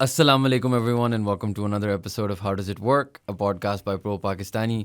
Assalamu alaikum everyone and welcome to another episode of How Does It Work, a podcast by Pro Pakistani.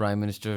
Prime Minister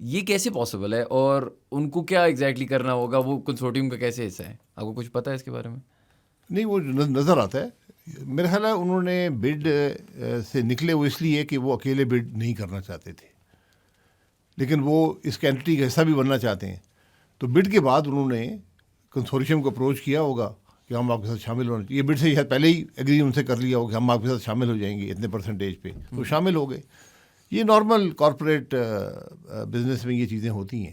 یہ کیسے possible ہے اور ان کو کیا exactly کرنا ہوگا؟ وہ کنسورٹیم کا کیسے حصہ ہے؟ آپ کو کچھ پتہ ہے اس کے بارے میں؟ نہیں، وہ نظر آتا ہے میرا خیال ہے انہوں نے بڈ سے نکلے وہ اس لیے کہ وہ اکیلے بڈ نہیں کرنا چاہتے تھے، لیکن وہ اس کینٹٹی کا حصہ بھی بننا چاہتے ہیں. تو بڈ کے بعد انہوں نے کنسورشیم کو اپروچ کیا ہوگا کہ ہم آپ کے ساتھ شامل ہونا چاہیے. یہ بڈ سے شاید پہلے ہی ایگری ان سے کر لیا ہوگا کہ ہم آپ کے ساتھ شامل ہو جائیں گے اتنے پرسنٹیج پہ، تو شامل ہو گئے. یہ نارمل کارپوریٹ بزنس میں یہ چیزیں ہوتی ہیں.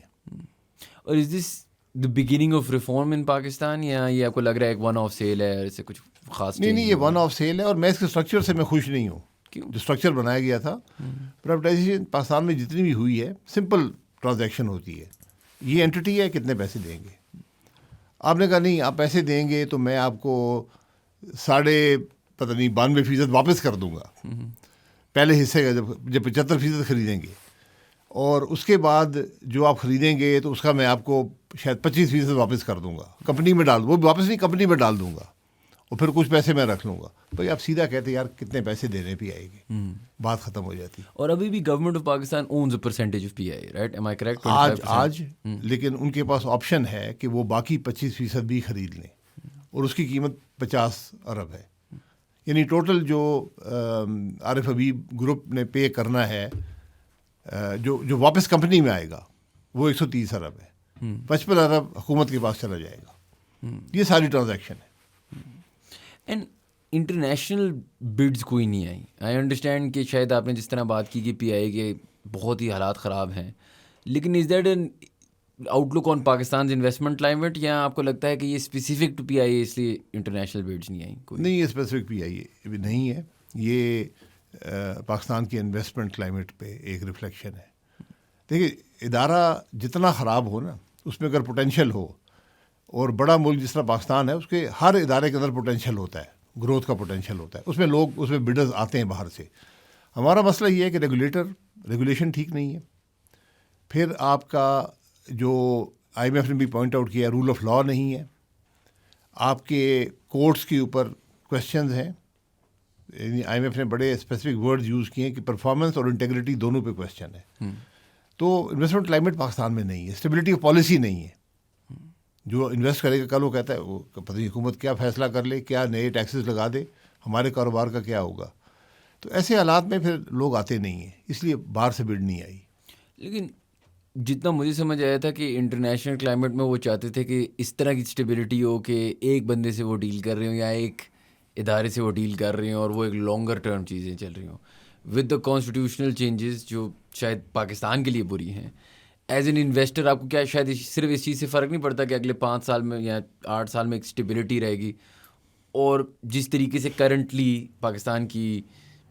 اور از دس دا بگننگ آف ریفارم ان پاکستان، یا یہ آپ کو لگ رہا ہے ایک ون آف سیل ہے، اس سے کچھ خاص؟ نہیں، یہ ون آف سیل ہے، اور میں اس کے اسٹرکچر سے میں خوش نہیں ہوں. کیوں؟ جو اسٹرکچر بنایا گیا تھا پرائیویٹائزیشن پاکستان میں جتنی بھی ہوئی ہے، سمپل ٹرانزیکشن ہوتی ہے. یہ اینٹی ہے، کتنے پیسے دیں گے؟ آپ نے کہا نہیں آپ پیسے دیں گے تو میں آپ کو 92% واپس کر دوں گا پہلے حصے کا، جب 75% خریدیں گے، اور اس کے بعد جو آپ خریدیں گے تو اس کا میں آپ کو شاید 25% واپس کر دوں گا، کمپنی میں ڈال دوں. وہ بھی واپس نہیں، کمپنی میں ڈال دوں گا، اور پھر کچھ پیسے میں رکھ لوں گا. بھائی آپ سیدھا کہتے یار کتنے پیسے دینے پہ آئے گے، بات ختم ہو جاتی. اور ابھی بھی government of Pakistan owns a percentage of P I, right? Am I correct? آج لیکن ان کے پاس آپشن ہے کہ وہ باقی 25% بھی خرید لیں، اور اس کی قیمت 50 ارب ہے. یعنی ٹوٹل جو عارف حبیب گروپ نے پے کرنا ہے، جو واپس کمپنی میں آئے گا، وہ 130 ارب ہے. 55 ارب حکومت کے پاس چلا جائے گا. یہ ساری ٹرانزیکشن ہے. اینڈ انٹرنیشنل بڈز کوئی نہیں آئی. آئی انڈرسٹینڈ کہ شاید آپ نے جس طرح بات کی کہ پی آئی کے بہت ہی حالات خراب ہیں، لیکن is that an outlook on Pakistan investment climate, یا آپ کو لگتا ہے کہ یہ اسپیسیفک ٹو پی آئی اس لیے انٹرنیشنل بڈز نہیں آئیں؟ کوئی نہیں، یہ اسپیسیفک پی آئی ابھی نہیں ہے. یہ پاکستان کے انویسٹمنٹ کلائمیٹ پہ ایک ریفلیکشن ہے. دیکھیے، ادارہ جتنا خراب ہو نا، اس میں اگر پوٹینشیل ہو، اور بڑا ملک جس طرح پاکستان ہے، اس کے ہر ادارے کے اندر پوٹینشیل ہوتا ہے، گروتھ کا پوٹینشیل ہوتا ہے. اس میں لوگ، اس میں بڈرز آتے ہیں باہر سے. ہمارا مسئلہ یہ ہے کہ ریگولیشن ٹھیک نہیں ہے. پھر آپ کا جو آئی ایم ایف نے بھی پوائنٹ آؤٹ کیا، رول آف لا نہیں ہے. آپ کے کورٹس کے اوپر کویسچنز ہیں. یعنی آئی ایم ایف نے بڑے اسپیسیفک ورڈز یوز کیے ہیں کہ پرفارمنس اور انٹیگریٹی دونوں پہ کویسچن ہے. تو انویسٹمنٹ کلائمیٹ پاکستان میں نہیں ہے، اسٹیبلٹی آف پالیسی نہیں ہے. جو انویسٹ کرے گا کل وہ کہتا ہے وہ پتہ نہیں حکومت کیا فیصلہ کر لے، کیا نئے ٹیکسز لگا دے، ہمارے کاروبار کا کیا ہوگا. تو ایسے حالات میں پھر لوگ آتے نہیں ہیں، اس لیے باہر سے بڈ نہیں آئی. لیکن جتنا مجھے سمجھ آیا تھا کہ انٹرنیشنل کلائمیٹ میں وہ چاہتے تھے کہ اس طرح کی اسٹیبلٹی ہو کہ ایک بندے سے وہ ڈیل کر رہے ہوں یا ایک ادارے سے وہ ڈیل کر رہے ہوں، اور وہ ایک لانگر ٹرم چیزیں چل رہی ہوں ود دا کانسٹیٹیوشنل چینجز جو شاید پاکستان کے لیے بری ہیں. ایز این انویسٹر آپ کو کیا شاید صرف اس چیز سے فرق نہیں پڑتا کہ اگلے 5 سال میں یا 8 سال میں ایک اسٹیبلٹی رہے گی، اور جس طریقے سے کرنٹلی پاکستان کی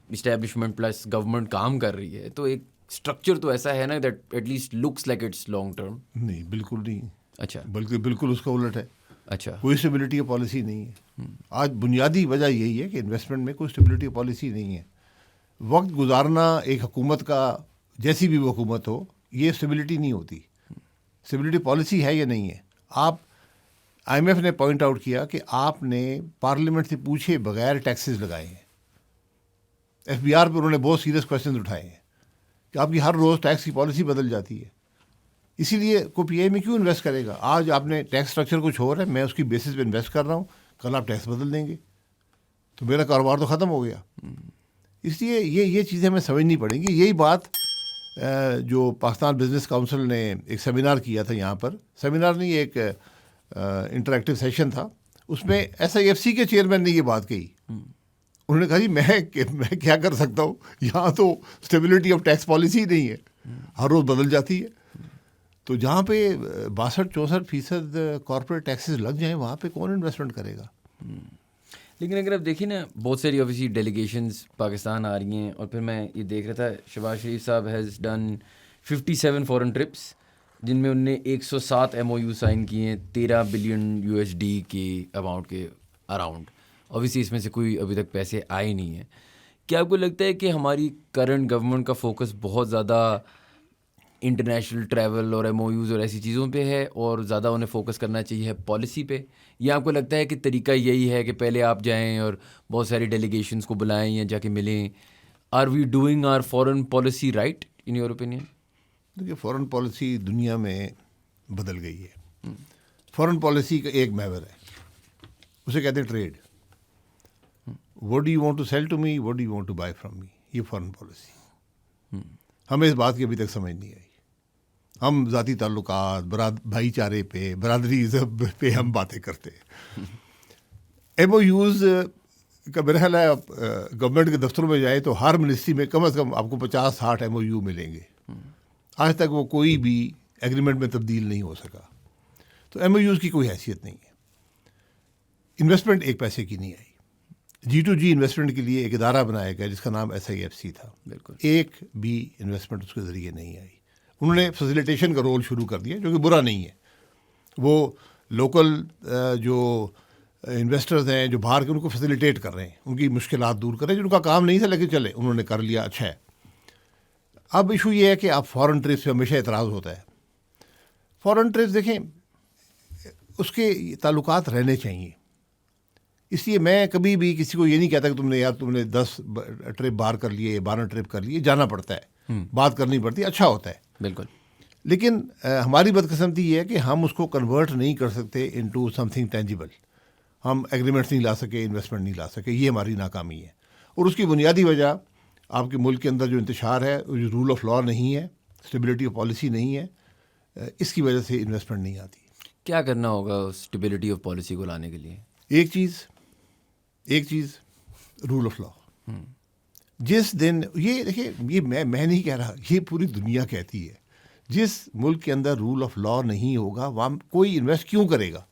اسٹیبلشمنٹ پلس گورنمنٹ کام کر رہی ہے، تو ایک اسٹرکچر تو ایسا ہے نا that at least looks like it's long term? نہیں، بالکل نہیں. اچھا، بلکہ بالکل اس کا الٹ ہے. اچھا، کوئی اسٹیبلٹی کی پالیسی نہیں ہے. آج بنیادی وجہ یہی ہے کہ انویسٹمنٹ میں کوئی اسٹیبلٹی کی پالیسی نہیں ہے. وقت گزارنا ایک حکومت کا، جیسی بھی وہ حکومت ہو، یہ اسٹیبلٹی نہیں ہوتی. اسٹیبلٹی پالیسی ہے یا نہیں ہے. آپ آئی ایم ایف نے پوائنٹ آؤٹ کیا کہ آپ نے پارلیمنٹ سے پوچھے بغیر ٹیکسز لگائے ہیں. ایف بی آر پہ انہوں نے بہت سیریس کویشچنز اٹھائے ہیں کہ آپ کی ہر روز ٹیکس کی پالیسی بدل جاتی ہے. اسی لیے کوئی پی آئی میں کیوں انویسٹ کرے گا؟ آج آپ نے ٹیکس اسٹرکچر کچھ ہو رہا ہے، میں اس کی بیسس پہ انویسٹ کر رہا ہوں، کل آپ ٹیکس بدل دیں گے تو میرا کاروبار تو ختم ہو گیا. اس لیے یہ چیزیں ہمیں سمجھنی پڑیں گی. یہی بات جو پاکستان بزنس کاؤنسل نے ایک سیمینار کیا تھا یہاں پر، سیمینار نہیں ایک انٹریکٹیو سیشن تھا، اس میں ایس آئی ایف سی کے چیئرمین نے یہ بات کہی. انہوں نے کہا جی میں کیا کر سکتا ہوں، یہاں تو اسٹیبلٹی آف ٹیکس پالیسی نہیں ہے، ہر روز بدل جاتی ہے. تو جہاں پہ 62-64% کارپوریٹ ٹیکسز لگ جائیں، وہاں پہ کون انویسٹمنٹ کرے گا؟ لیکن اگر آپ دیکھیں نا، بہت ساری اوبیسلی ڈیلیگیشنز پاکستان آ رہی ہیں، اور پھر میں یہ دیکھ رہا تھا شہباز شریف صاحب ہیز ڈن 57 فورن ٹرپس، جن میں انہوں نے 107 ایم او یو سائن کیے ہیں 13 بلین USD کی اماؤنٹ کے اراؤنڈ. اوبیسلی اس میں سے کوئی ابھی تک پیسے آئے نہیں ہیں. کیا آپ کو لگتا ہے کہ ہماری کرنٹ گورنمنٹ کا فوکس بہت زیادہ انٹرنیشنل ٹریول اور ایم او یوز اور ایسی چیزوں پہ ہے، اور زیادہ انہیں فوکس کرنا چاہیے پالیسی پہ؟ یا آپ کو لگتا ہے کہ طریقہ یہی ہے کہ پہلے آپ جائیں اور بہت ساری ڈیلیگیشنس کو بلائیں یا جا کے ملیں؟ Are we doing are foreign policy right in your opinion? دیکھیے فورن پالیسی دنیا میں بدل گئی ہے. فورن پالیسی کا ایک محور ہے, اسے کہتے ہیں trade. What do you want to sell to me, what do you want to buy from me, یہ فورن پالیسی. ہمیں اس بات کی ابھی تک سمجھ نہیں آئی. ہم ذاتی تعلقات, بھائی چارے پہ, برادری پہ ہم باتیں کرتے ہیں. ایم او یوز کا میرا خیال ہے گورنمنٹ کے دفتروں میں جائے تو ہر منسٹری میں کم از کم آپ کو 50-60 ایم او یو ملیں گے. آج تک وہ کوئی بھی ایگریمنٹ میں تبدیل نہیں ہو سکا. تو ایم او یوز کی کوئی حیثیت نہیں ہے. انویسٹمنٹ ایک پیسے کی نہیں آئی. G2G انویسٹمنٹ کے لیے ایک ادارہ بنایا گیا جس کا نام SIFC تھا. بالکل ایک بھی انویسٹمنٹ اس کے ذریعے نہیں آئی. انہوں نے فیسیلیٹیشن کا رول شروع کر دیا جو کہ برا نہیں ہے. وہ لوکل جو انویسٹرز ہیں جو باہر کے, ان کو فیسیلیٹیٹ کر رہے ہیں, ان کی مشکلات دور کر رہے ہیں, جو ان کا کام نہیں تھا لیکن چلے انہوں نے کر لیا, اچھا ہے. اب ایشو یہ ہے کہ آپ فورن ٹریڈ پہ ہمیشہ اعتراض ہوتا ہے. فورن ٹریڈ دیکھیں اس کے تعلقات رہنے چاہیے. اس لیے میں کبھی بھی کسی کو یہ نہیں کہتا کہ تم نے 10 ٹرپ باہر کر لیے, 12 ٹرپ کر لیے. جانا پڑتا ہے, بات کرنی پڑتی ہے, اچھا ہوتا ہے. بالکل. لیکن ہماری بدقسمتی یہ ہے کہ ہم اس کو کنورٹ نہیں کر سکتے انٹو سم تھنگ ٹینجیبل. ہم ایگریمنٹس نہیں لا سکے, انویسٹمنٹ نہیں لا سکے. یہ ہماری ناکامی ہے. اور اس کی بنیادی وجہ آپ کے ملک کے اندر جو انتشار ہے, جو رول آف لا نہیں ہے, اسٹیبلٹی آف پالیسی نہیں ہے, اس کی وجہ سے انویسٹمنٹ نہیں آتی. کیا کرنا ہوگا اسٹیبلٹی آف پالیسی کو لانے کے لیے؟ ایک چیز رول آف لا. جس دن یہ دیکھیے, یہ میں نہیں کہہ رہا, یہ پوری دنیا کہتی ہے, جس ملک کے اندر رول آف لا نہیں ہوگا وہاں کوئی انویسٹ کیوں کرے گا.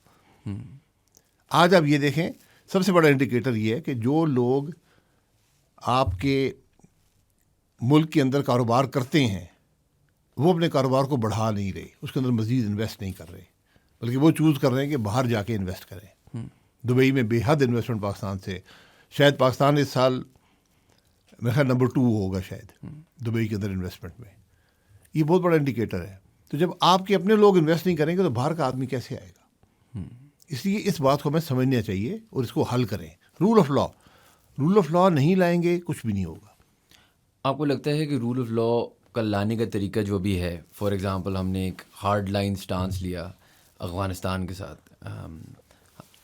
آج آپ یہ دیکھیں, سب سے بڑا انڈیکیٹر یہ ہے کہ جو لوگ آپ کے ملک کے اندر کاروبار کرتے ہیں وہ اپنے کاروبار کو بڑھا نہیں رہے, اس کے اندر مزید انویسٹ نہیں کر رہے, بلکہ وہ چوز کر رہے ہیں کہ باہر جا کے انویسٹ کریں. دبئی میں بے حد انویسٹمنٹ پاکستان سے, شاید پاکستان اس سال میرا خیال نمبر 2 ہوگا شاید دبئی کے اندر انویسٹمنٹ میں. یہ بہت بڑا انڈیکیٹر ہے. تو جب آپ کے اپنے لوگ انویسٹ نہیں کریں گے تو باہر کا آدمی کیسے آئے گا؟ اس لیے اس بات کو ہمیں سمجھنا چاہیے اور اس کو حل کریں. رول آف لا نہیں لائیں گے کچھ بھی نہیں ہوگا. آپ کو لگتا ہے کہ رول آف لا کا لانے کا طریقہ جو بھی ہے, فار ایگزامپل ہم نے ایک ہارڈ لائن سٹانس لیا افغانستان کے ساتھ,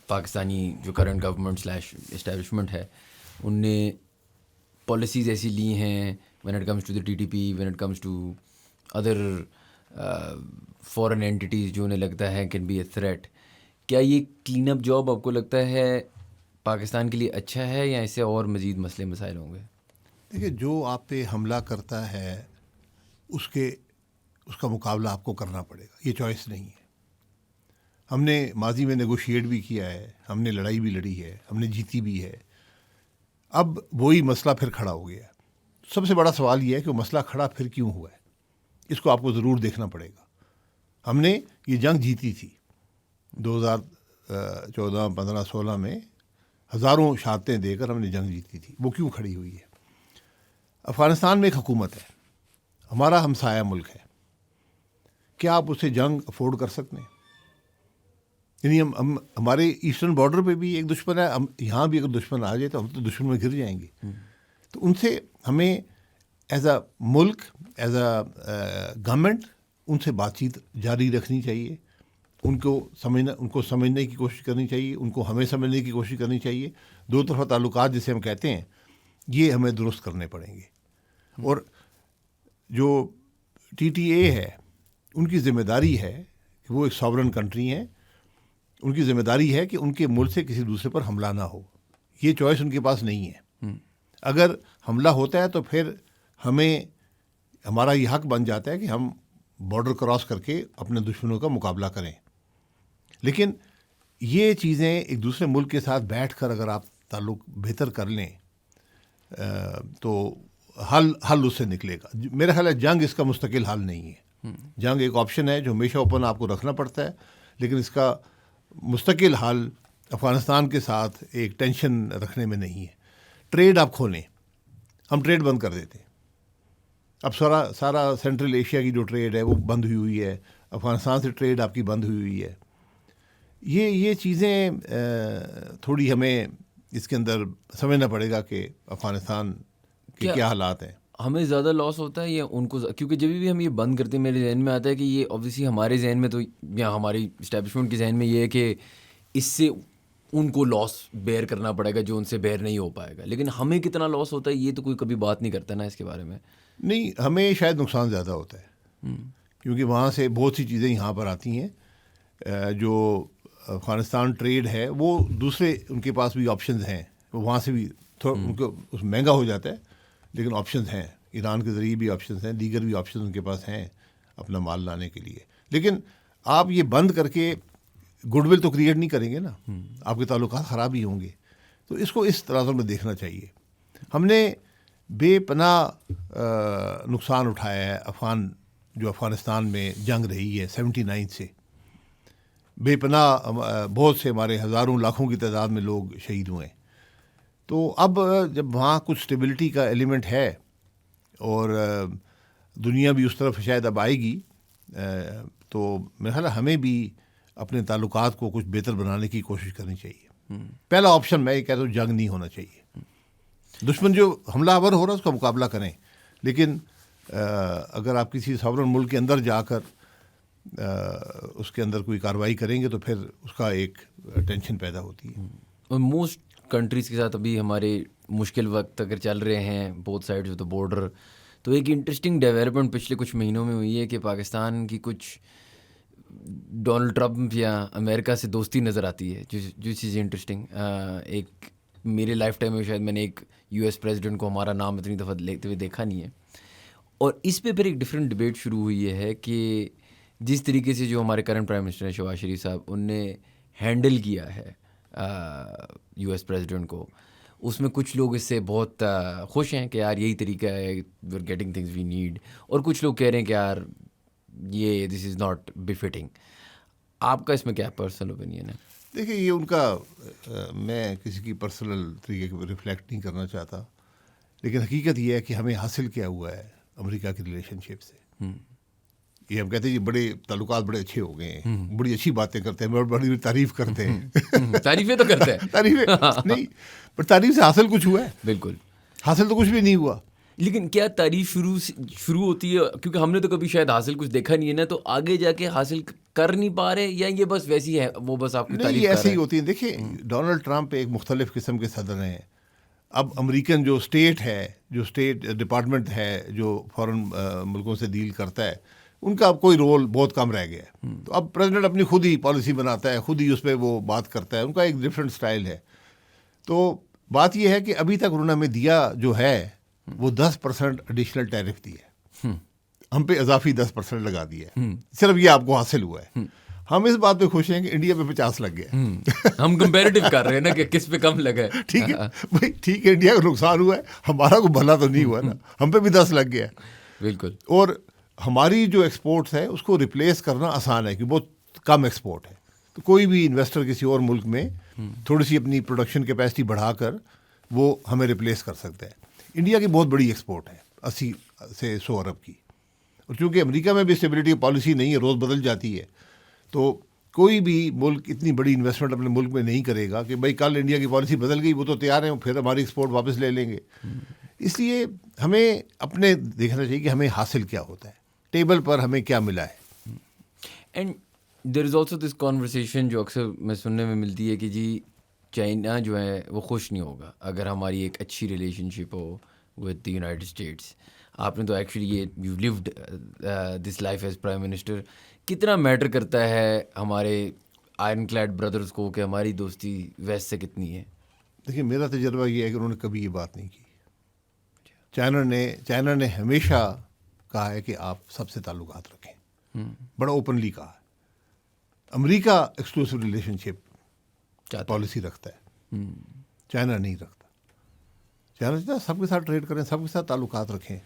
پاکستانی جو کرنٹ گورنمنٹ / اسٹیبلشمنٹ ہے ان نے پالیسیز ایسی لی ہیں when it comes to the TTP, when it comes to other foreign entities جو انہیں لگتا ہے can be a threat. کیا یہ کلین اپ جاب آپ کو لگتا ہے پاکستان کے لیے اچھا ہے یا اس سے اور مزید مسئلے مسائل ہوں گے؟ دیکھیے, جو آپ پہ حملہ کرتا ہے اس کا مقابلہ آپ کو کرنا پڑے گا, یہ چوائس نہیں ہے. ہم نے ماضی میں نیگوشیٹ بھی کیا ہے, ہم نے لڑائی بھی لڑی ہے, ہم نے جیتی بھی ہے. اب وہی مسئلہ پھر کھڑا ہو گیا. سب سے بڑا سوال یہ ہے کہ وہ مسئلہ کھڑا پھر کیوں ہوا ہے, اس کو آپ کو ضرور دیکھنا پڑے گا. ہم نے یہ جنگ جیتی تھی 2014, 15, 16 میں ہزاروں شہادتیں دے کر ہم نے جنگ جیتی تھی. وہ کیوں کھڑی ہوئی ہے؟ افغانستان میں ایک حکومت ہے, ہمارا ہمسایہ ملک ہے. کیا آپ اسے جنگ افورڈ کر سکتے ہیں؟ یعنی ہم ہمارے ایسٹرن بارڈر پہ بھی ایک دشمن ہے, ہم یہاں بھی اگر دشمن آ جائے تو ہم تو دشمن میں گر جائیں گے. تو ان سے ہمیں ایز اے ملک, ایز اے گورنمنٹ ان سے بات چیت جاری رکھنی چاہیے. ان کو سمجھنے کی کوشش کرنی چاہیے, ان کو ہمیں سمجھنے کی کوشش کرنی چاہیے. دو طرفہ تعلقات جسے ہم کہتے ہیں یہ ہمیں درست کرنے پڑیں گے. اور جو TTA ہے ان کی ذمہ داری ہے کہ وہ ایک ساورن کنٹری ہیں, ان کی ذمہ داری ہے کہ ان کے ملک سے کسی دوسرے پر حملہ نہ ہو. یہ چوائس ان کے پاس نہیں ہے. اگر حملہ ہوتا ہے تو پھر ہمارا یہ حق بن جاتا ہے کہ ہم بارڈر کراس کر کے اپنے دشمنوں کا مقابلہ کریں. لیکن یہ چیزیں ایک دوسرے ملک کے ساتھ بیٹھ کر اگر آپ تعلق بہتر کر لیں تو حل اس سے نکلے گا. میرا خیال ہے جنگ اس کا مستقل حل نہیں ہے. جنگ ایک آپشن ہے جو ہمیشہ اوپن آپ کو رکھنا پڑتا ہے, لیکن اس کا مستقل حل افغانستان کے ساتھ ایک ٹینشن رکھنے میں نہیں ہے. ٹریڈ آپ کھولیں, ہم ٹریڈ بند کر دیتے ہیں. اب سارا سینٹرل ایشیا کی جو ٹریڈ ہے وہ بند ہوئی ہے, افغانستان سے ٹریڈ آپ کی بند ہوئی ہے. یہ چیزیں تھوڑی ہمیں اس کے اندر سمجھنا پڑے گا کہ افغانستان کے کیا حالات ہیں. ہمیں زیادہ لاس ہوتا ہے یا ان کو؟ کیونکہ جب بھی ہم یہ بند کرتے ہیں میرے ذہن میں آتا ہے کہ یہ اوبویسلی ہمارے ذہن میں تو یا ہماری اسٹیبلشمنٹ کے ذہن میں یہ ہے کہ اس سے ان کو لاس بیئر کرنا پڑے گا جو ان سے بیئر نہیں ہو پائے گا، لیکن ہمیں کتنا لاس ہوتا ہے یہ تو کوئی کبھی بات نہیں کرتا نا اس کے بارے میں. نہیں، ہمیں شاید نقصان زیادہ ہوتا ہے کیونکہ وہاں سے بہت سی چیزیں یہاں پر آتی ہیں جو افغانستان ٹریڈ ہے وہ دوسرے ان کے پاس بھی آپشنز ہیں، وہاں سے بھی تھوڑا ان کو مہنگا ہو جاتا ہے لیکن آپشنز ہیں، ایران کے ذریعے بھی آپشنز ہیں، دیگر بھی آپشنز ان کے پاس ہیں اپنا مال لانے کے لیے. لیکن آپ یہ بند کر کے گڈ ول تو کریٹ نہیں کریں گے نا، آپ کے تعلقات خراب ہی ہوں گے. تو اس کو اس تناظر میں دیکھنا چاہیے. ہم نے بے پناہ نقصان اٹھایا ہے جو افغانستان میں جنگ رہی ہے 79 سے، بے پناہ بہت سے ہمارے ہزاروں لاکھوں کی تعداد میں لوگ شہید ہوئے. تو اب جب وہاں کچھ اسٹیبلٹی کا ایلیمنٹ ہے اور دنیا بھی اس طرف شاید اب آئے گی، تو میرا خیال ہے ہمیں بھی اپنے تعلقات کو کچھ بہتر بنانے کی کوشش کرنی چاہیے. پہلا آپشن میں یہ کہتا ہوں جنگ نہیں ہونا چاہیے. دشمن جو حملہ آور ہو رہا ہے اس کا مقابلہ کریں، لیکن اگر آپ کسی ساورن ملک کے اندر جا کر اس کے اندر کوئی کارروائی کریں گے تو پھر اس کا ایک ٹینشن پیدا ہوتی ہے. اور موسٹ کنٹریز کے ساتھ ابھی ہمارے مشکل وقت اگر چل رہے ہیں both sides of the border, تو ایک انٹرسٹنگ ڈیولپمنٹ پچھلے کچھ مہینوں میں ہوئی ہے کہ پاکستان کی کچھ ڈونلڈ ٹرمپ یا امریکہ سے دوستی نظر آتی ہے، جو چیز انٹرسٹنگ. ایک میرے لائف ٹائم میں شاید میں نے ایک یو ایس پریزیڈنٹ کو ہمارا نام اتنی دفعہ لیتے ہوئے دیکھا نہیں ہے. اور اس پہ پھر ایک ڈفرینٹ ڈبیٹ شروع ہوئی ہے کہ جس طریقے سے جو ہمارے کرنٹ پرائم منسٹر ہیں شہباز شریف صاحب، ان نے ہینڈل کیا ہے یو ایس پریزیڈنٹ کو، اس میں کچھ لوگ اس سے بہت خوش ہیں کہ یار یہی طریقہ ہے، we are getting things we need, اور کچھ لوگ کہہ رہے ہیں کہ یار یہ دس از ناٹ بفٹنگ. آپ کا اس میں کیا پرسنل اوپینین ہے؟ دیکھیے یہ ان کا میں کسی کی پرسنل طریقے کو ریفلیکٹ نہیں کرنا چاہتا، لیکن حقیقت یہ ہے کہ ہمیں حاصل کیا ہوا ہے امریکہ کی ریلیشن شپ سے. یہ ہم کہتے ہیں یہ بڑے تعلقات بڑے اچھے ہو گئے ہیں، بڑی اچھی باتیں کرتے ہیں، بڑی تعریف کرتے ہیں. تعریفیں تو کرتے ہیں، تعریفیں نہیں، پر تعریف سے حاصل کچھ ہوا ہے؟ بالکل حاصل تو کچھ بھی نہیں ہوا. لیکن کیا تعریف شروع ہوتی ہے کیونکہ ہم نے تو کبھی شاید حاصل کچھ دیکھا نہیں ہے نا، تو آگے جا کے حاصل کر نہیں پا رہے، یا یہ بس ویسی ہے وہ بس آپ کی تعریف نہیں ایسے ہی ہوتی ہے. دیکھیں ڈونلڈ ٹرمپ ایک مختلف قسم کے صدر ہیں. اب امریکن جو اسٹیٹ ہے، جو اسٹیٹ ڈپارٹمنٹ ہے جو فارن ملکوں سے ڈیل کرتا ہے، ان کا اب کوئی رول بہت کم رہ گیا ہے. تو اب پریزیڈنٹ اپنی خود ہی پالیسی بناتا ہے، خود ہی اس پہ وہ بات کرتا ہے، ان کا ایک ڈفرینٹ اسٹائل ہے. تو بات یہ ہے کہ ابھی تک انہوں نے ہمیں دیا جو ہے وہ 10% ایڈیشنل ٹیرف دی ہے، ہم پہ اضافی 10% لگا دیا ہے. صرف یہ آپ کو حاصل ہوا ہے. ہم اس بات پہ خوش ہیں کہ انڈیا پہ 50 لگ گیا. ہم کمپیریٹیو کر رہے ہیں نا کہ کس پہ کم لگا ہے. ٹھیک ہے بھائی، ٹھیک ہے، انڈیا کو نقصان ہوا ہے، ہمارا کوئی بھلا تو نہیں ہوا نا، ہم پہ بھی 10 لگ گیا. بالکل. اور ہماری جو ایکسپورٹس ہے اس کو ریپلیس کرنا آسان ہے کہ بہت کم ایکسپورٹ ہے. تو کوئی بھی انویسٹر کسی اور ملک میں تھوڑی سی اپنی پروڈکشن کیپیسٹی بڑھا کر وہ ہمیں ریپلیس کر سکتا ہے. انڈیا کی بہت بڑی ایکسپورٹ ہے 80 سے 100 ارب کی، اور چونکہ امریکہ میں بھی اسٹیبلٹی پالیسی نہیں ہے، روز بدل جاتی ہے، تو کوئی بھی ملک اتنی بڑی انویسٹمنٹ اپنے ملک میں نہیں کرے گا کہ بھائی کل انڈیا کی پالیسی بدل گئی وہ تو تیار ہیں پھر ہماری ایکسپورٹ واپس لے لیں گے. اس لیے ہمیں اپنے دیکھنا چاہیے کہ ہمیں حاصل کیا ہوتا ہے، ٹیبل پر ہمیں کیا ملا ہے. And there is also this conversation جو اکثر میں سننے میں ملتی ہے کہ جی چائنا جو ہے وہ خوش نہیں ہوگا اگر ہماری ایک اچھی relation ship who with the United States. آپ نے تو ایکچولی یہ you lived this life as prime minister. کتنا میٹر کرتا ہے ہمارے آئرن کلیڈ بردرز کو کہ ہماری دوستی ویسٹ سے کتنی ہے؟ دیکھیے میرا تجربہ یہ ہے کہ انہوں نے کبھی یہ بات نہیں کی. چائنا نے ہمیشہ کہا ہے کہ آپ سب سے تعلقات رکھیں، بڑا اوپنلی کہا ہے. امریکہ ایکسکلوسیو ریلیشن شپ پالیسی رکھتا ہے، چائنا نہیں رکھتا. چائنا چاہتا ہے سب کے ساتھ ٹریڈ کریں، سب کے ساتھ تعلقات رکھیں.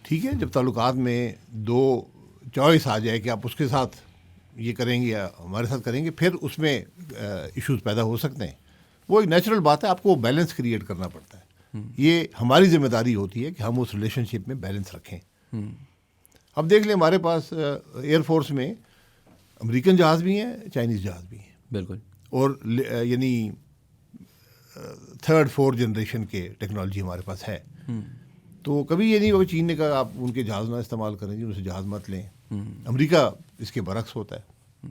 ٹھیک ہے، جب تعلقات میں دو چوائس آ جائے کہ آپ اس کے ساتھ یہ کریں گے یا ہمارے ساتھ کریں گے، پھر اس میں ایشوز پیدا ہو سکتے ہیں. وہ ایک نیچرل بات ہے، آپ کو بیلنس کریٹ کرنا پڑتا ہے. یہ ہماری ذمہ داری ہوتی ہے کہ ہم اس ریلیشن شپ میں بیلنس رکھیں. اب دیکھ لیں ہمارے پاس ایئر فورس میں امریکن جہاز بھی ہیں، چائنیز جہاز بھی ہیں. بالکل. اور یعنی 3rd 4th جنریشن کے ٹیکنالوجی ہمارے پاس ہے. تو کبھی یہ نہیں ہوگا چین نے کہا آپ ان کے جہاز نہ استعمال کریں جی، ان سے جہاز مت لیں. امریکہ اس کے برعکس ہوتا ہے.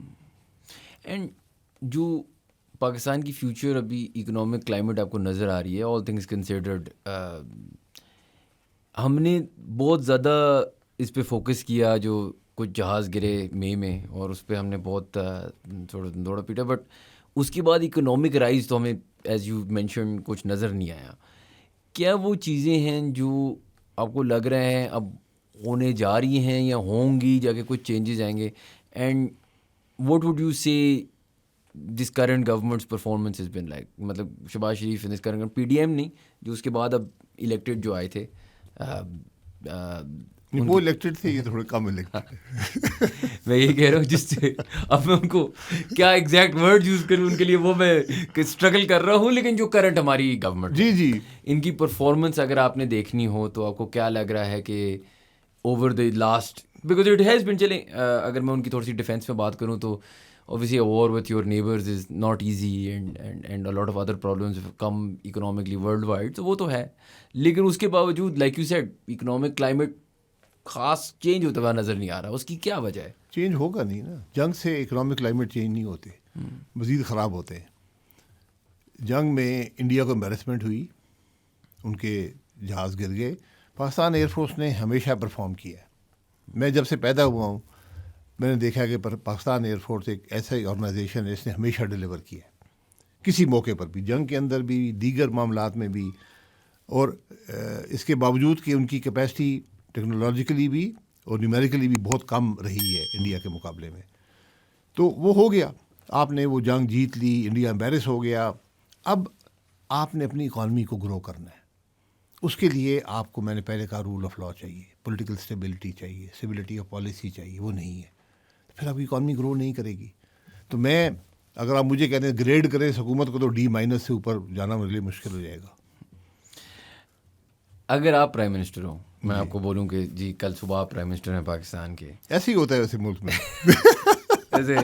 اینڈ جو پاکستان کی فیوچر ابھی اکنامک کلائمیٹ آپ کو نظر آ رہی ہے، آل تھنگس کنسیڈرڈ، ہم نے بہت زیادہ اس پہ فوکس کیا جو کچھ جہاز گرے مئی میں، اور اس پہ ہم نے بہت تھوڑا دوڑا پیٹا، بٹ اس کے بعد اکنامک رائز تو ہمیں ایز یو مینشن کچھ نظر نہیں آیا. کیا وہ چیزیں ہیں جو آپ کو لگ رہے ہیں اب ہونے جا رہی ہیں یا ہوں گی جا کے کچھ چینجز آئیں گے؟ And what would you say this current governments performance has been like, مطلب Shehbaz Sharif in this current P D M نہیں، جو اس کے بعد اب الیکٹڈ جو آئے تھے، وہ الیکٹڈ تھے، یہ تھوڑے کم الیکٹڈ. میں یہ کہہ رہا ہوں جس سے اب میں ان کو کیا ایگزیکٹ ورڈ یوز کروں ان کے لیے، وہ میں اسٹرگل کر رہا ہوں. لیکن جو کرنٹ ہماری گورنمنٹ، جی ان کی پرفارمنس اگر آپ نے دیکھنی ہو تو آپ کو کیا لگ رہا ہے کہ over the last, because it has been, چلیں اگر میں ان کی تھوڑی سی ڈیفینس میں بات کروں تو obviously a war with your neighbors is not easy and a lot of other problems have come economically worldwide، تو وہ تو ہے. لیکن اس کے باوجود like you said economic climate خاص چینج ہوتا ہوا نظر نہیں آ رہا. اس کی کیا وجہ ہے؟ چینج ہوگا نہیں نا، جنگ سے اکنامک کلائمیٹ چینج نہیں ہوتے، مزید خراب ہوتے ہیں. جنگ میں انڈیا کو امبیرسمنٹ ہوئی، ان کے جہاز گر گئے. پاکستان ایئر فورس نے ہمیشہ پرفارم کیا ہے. میں جب سے پیدا ہوا ہوں میں نے دیکھا کہ پاکستان ایئر فورس ایک ایسا آرگنائزیشن ہے، اس نے ہمیشہ ڈیلیور کیا ہے کسی موقع پر بھی، جنگ کے اندر بھی، دیگر معاملات میں بھی. اور اس کے باوجود کہ ان کی کیپیسٹی ٹیکنالوجیکلی بھی اور نیومیریکلی بھی بہت کم رہی ہے انڈیا کے مقابلے میں. تو وہ ہو گیا، آپ نے وہ جنگ جیت لی، انڈیا امبیرس ہو گیا. اب آپ نے اپنی اکانومی کو گرو کرنا ہے. اس کے لیے آپ کو، میں نے پہلے کہا، رول آف لا چاہیے، پولیٹیکل اسٹیبلٹی چاہیے، اسٹیبلٹی آف پالیسی چاہیے. وہ نہیں ہے، پھر آپ کی اکانومی گرو نہیں کرے گی. تو میں، اگر آپ مجھے کہتے ہیں گریڈ کریں اس حکومت کو، تو D- سے اوپر جانا میرے لیے مشکل ہو جائے گا. اگر آپ پرائم منسٹر ہوں، میں آپ کو بولوں کہ جی کل صبح آپ پرائم منسٹر ہیں پاکستان کے، ایسے ہی ہوتا ہے ویسے ملک میں. ایسے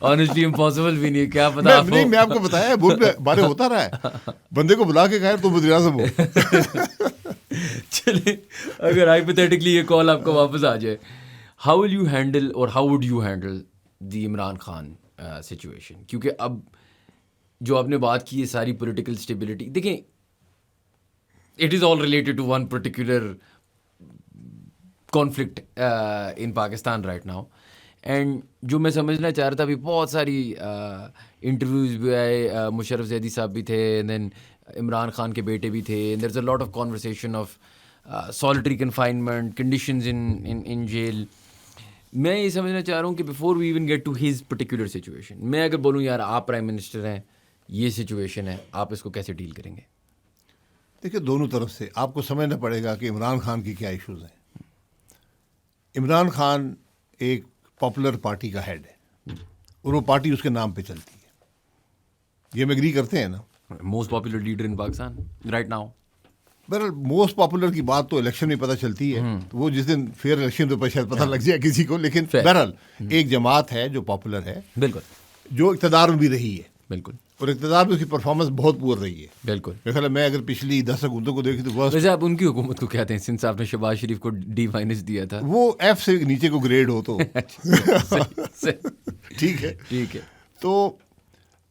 آنیسٹلی امپاسبل بھی نہیں ہے، کیا پتا. نہیں، میں آپ کو بتایا ملک میں بارے ہوتا رہا ہے، بندے کو بلا کے کہا تو وزیر اعظم ہو. چلیں اگر ہائپوتھیٹکلی یہ کال آپ کو واپس آ جائے، how will you handle or how would you handle the Imran Khan situation? کیونکہ اب جو آپ نے بات کی ہے ساری پولیٹیکل اسٹیبلٹی، دیکھیں it is all related to one particular conflict in Pakistan right now. And جو میں سمجھنا چاہ رہا تھا، ابھی بہت ساری انٹرویوز بھی آئے، مشرف زیدی صاحب بھی تھے، دین عمران خان کے بیٹے بھی تھے. There is a lot of conversation of solitary confinement, conditions in jail. میں یہ سمجھنا چاہ رہا ہوں کہ before we even get to his particular situation, میں اگر بولوں یار آپ پرائم منسٹر ہیں، یہ سچویشن ہے، آپ اس کو کیسے ڈیل کریں گے؟ دیکھیے، دونوں طرف سے آپ کو سمجھنا پڑے گا کہ عمران خان کی کیا ایشوز ہیں. عمران خان ایک پاپولر پارٹی کا ہیڈ ہے اور وہ پارٹی اس کے نام پہ چلتی ہے، یہ ہم ایگری کرتے ہیں نا. Most popular leader in Pakistan right now. بہرحال موسٹ پاپولر کی بات تو الیکشن میں پتہ چلتی ہے، تو وہ جس دن فیئر الیکشن تو شاید پتہ لگ جائے کسی کو. لیکن بہرحال ایک جماعت ہے جو پاپولر ہے، بالکل، جو اقتدار میں بھی رہی ہے، بالکل، اور اقتدار میں اس کی پرفارمنس بہت پور رہی ہے. بالکل. میرے خیال میں اگر پچھلی 10 حکومتوں کو دیکھیں تو ویسے آپ ان کی حکومت کو کہتے ہیں سنس آپ نے شہباز شریف کو D- دیا تھا، وہ F سے نیچے کو گریڈ ہو تو ٹھیک ہے. ٹھیک ہے. تو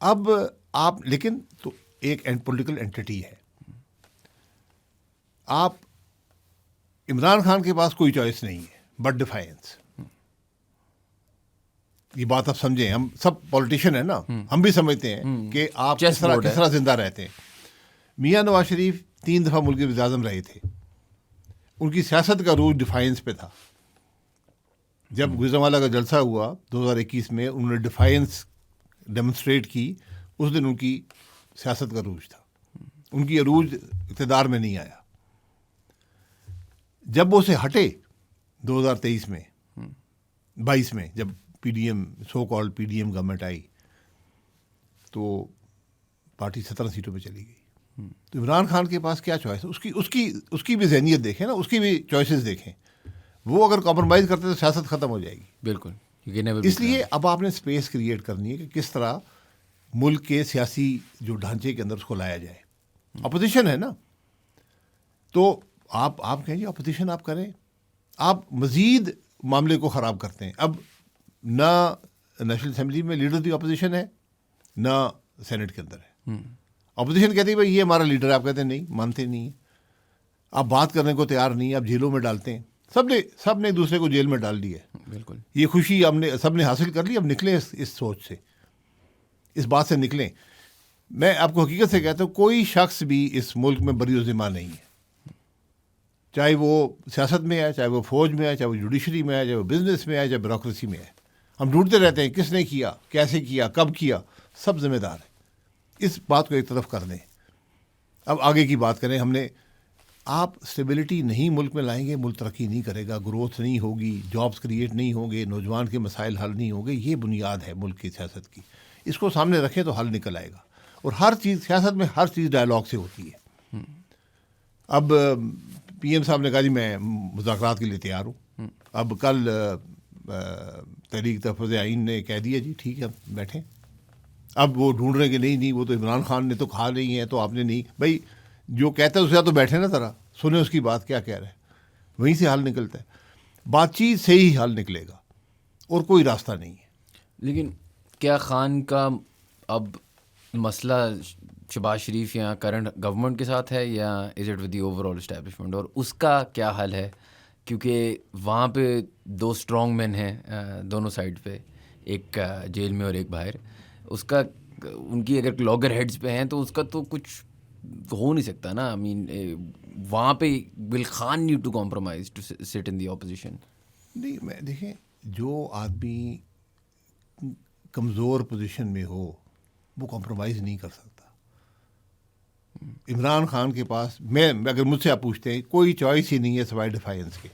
اب آپ، لیکن تو ایک پولیٹیکل اینٹی ہے. آپ، عمران خان کے پاس کوئی چوائس نہیں ہے بٹ ڈیفائنس. یہ بات آپ سمجھیں، ہم سب پولیٹیشین ہیں نا، ہم بھی سمجھتے ہیں کہ آپ کس طرح زندہ رہتے ہیں. میاں نواز شریف 3 دفعہ ملک کے وزیر اعظم رہے تھے، ان کی سیاست کا روج ڈیفائنس پہ تھا. جب گوجرانوالہ کا جلسہ ہوا 2021 میں، انہوں نے ڈیفائنس ڈیمونسٹریٹ کی، اس دن ان کی سیاست کا عروج تھا. ان کی عروج اقتدار میں نہیں آیا. جب وہ سے ہٹے 2023 میں 22 میں، جب P D M, so called P D M government آئی، تو پارٹی 17 سیٹوں پہ چلی گئی. تو عمران خان کے پاس کیا چوائس ہے؟ اس کی بھی ذہنیت دیکھیں نا، اس کی بھی چوائسیز دیکھیں. وہ اگر کمپرومائز کرتے تو سیاست ختم ہو جائے گی. بالکل. اس لیے اب آپ نے اسپیس کریٹ کرنی ہے کہ کس طرح ملک کے سیاسی جو ڈھانچے کے اندر اس کو لایا جائے. اپوزیشن ہے نا، تو آپ کہیں جی اپوزیشن آپ کریں, آپ مزید معاملے کو خراب کرتے ہیں. اب نہ نیشنل اسمبلی میں لیڈر دی اپوزیشن ہے, نہ سینٹ کے اندر ہے. اپوزیشن کہتی ہے بھائی یہ ہمارا لیڈر ہے, آپ کہتے ہیں نہیں, مانتے نہیں ہیں, آپ بات کرنے کو تیار نہیں ہیں, آپ جیلوں میں ڈالتے ہیں. سب نے ایک دوسرے کو جیل میں ڈال دیا ہے. بالکل یہ خوشی سب نے حاصل کر لی. اب نکلیں اس سوچ سے, اس بات سے نکلیں. میں آپ کو حقیقت سے کہتا ہوں کوئی شخص بھی اس ملک میں بری و ذمہ نہیں ہے, چاہے وہ سیاست میں ہے, چاہے وہ فوج میں ہے, چاہے وہ جوڈیشری میں ہے, چاہے وہ بزنس میں ہے, چاہے بیوروکریسی میں ہے. ہم ڈھونڈتے رہتے ہیں کس نے کیا, کیسے کیا, کب کیا. سب ذمہ دار ہیں. اس بات کو ایک طرف کر دیں. اب آگے کی بات کریں. آپ اسٹیبلٹی نہیں ملک میں لائیں گے, ملک ترقی نہیں کرے گا, گروتھ نہیں ہوگی, جابس کریٹ نہیں ہوں گے, نوجوان کے مسائل حل نہیں ہوں گے. یہ بنیاد ہے ملک کی سیاست کی. اس کو سامنے رکھیں تو حل نکل آئے گا. اور ہر چیز سیاست میں ہر چیز ڈائلاگ سے ہوتی ہے. اب پی ایم صاحب نے کہا جی میں مذاکرات کے لیے تیار ہوں. اب کل تحریک تحفظ آئین نے کہہ دیا جی ٹھیک ہے بیٹھیں. اب وہ ڈھونڈ رہے کہ نہیں وہ تو عمران خان نے تو کہا نہیں ہے تو آپ نے نہیں. بھائی جو کہتا ہے اس کے ساتھ تو بیٹھے نا, ذرا سنیں اس کی بات کیا کہہ رہے ہیں, وہیں سے حل نکلتا ہے. بات چیت سے ہی حل نکلے گا اور کوئی راستہ نہیں ہے. لیکن کیا خان کا اب مسئلہ شہباز شریف یا کرنٹ گورنمنٹ کے ساتھ ہے, یا is it with the over all establishment, اور اس کا کیا حل ہے؟ کیونکہ وہاں پہ دو اسٹرانگ مین ہیں دونوں سائڈ پہ, ایک جیل میں اور ایک باہر. اس کا ان کی اگر لاگر ہیڈز پہ ہیں تو اس کا تو کچھ ہو نہیں سکتا نا. آئی مین وہاں پہ will Khan need to compromise to sit in the opposition. نہیں میں دیکھیں, جو آدمی کمزور پوزیشن میں ہو وہ کمپرومائز نہیں کر سکتا. عمران خان کے پاس میں اگر مجھ سے آپ پوچھتے ہیں کوئی چوائس ہی نہیں ہے سوائے ڈیفائنس کے.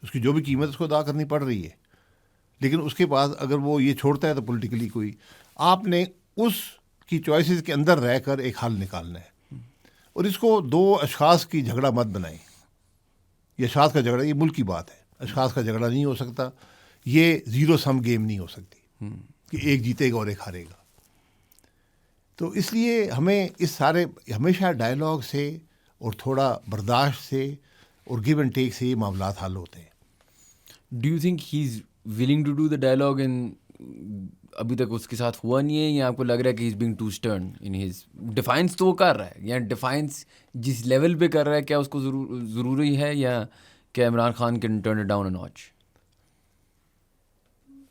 اس کی جو بھی قیمت اس کو ادا کرنی پڑ رہی ہے, لیکن اس کے پاس اگر وہ یہ چھوڑتا ہے تو پولیٹیکلی کوئی آپ نے اس کی چوائسیز کے اندر رہ کر ایک حل نکالنا ہے. اور اس کو دو اشخاص کی جھگڑا مت بنائیں. یہ اشخاص کا جھگڑا یہ ملک کی بات ہے, اشخاص کا جھگڑا نہیں ہو سکتا. یہ زیرو سم گیم نہیں ہو سکتی کہ ایک جیتے گا اور ایک ہارے گا. تو اس لیے ہمیں اس سارے ہمیشہ ڈائلاگ سے اور تھوڑا برداشت سے اور گیو اینڈ ٹیک سے یہ معاملات حل ہوتے ہیں. Do you think he is willing to do the dialogue and ابھی تک اس کے ساتھ ہوا نہیں ہے, یا آپ کو لگ رہا ہے کہ he is being too stern in his defiance? تو وہ کر رہا ہے, یا ڈیفائنس جس لیول پہ کر رہا ہے کیا اس کو ضروری ہے, یا کیا Imran Khan can turn it down a ناچ؟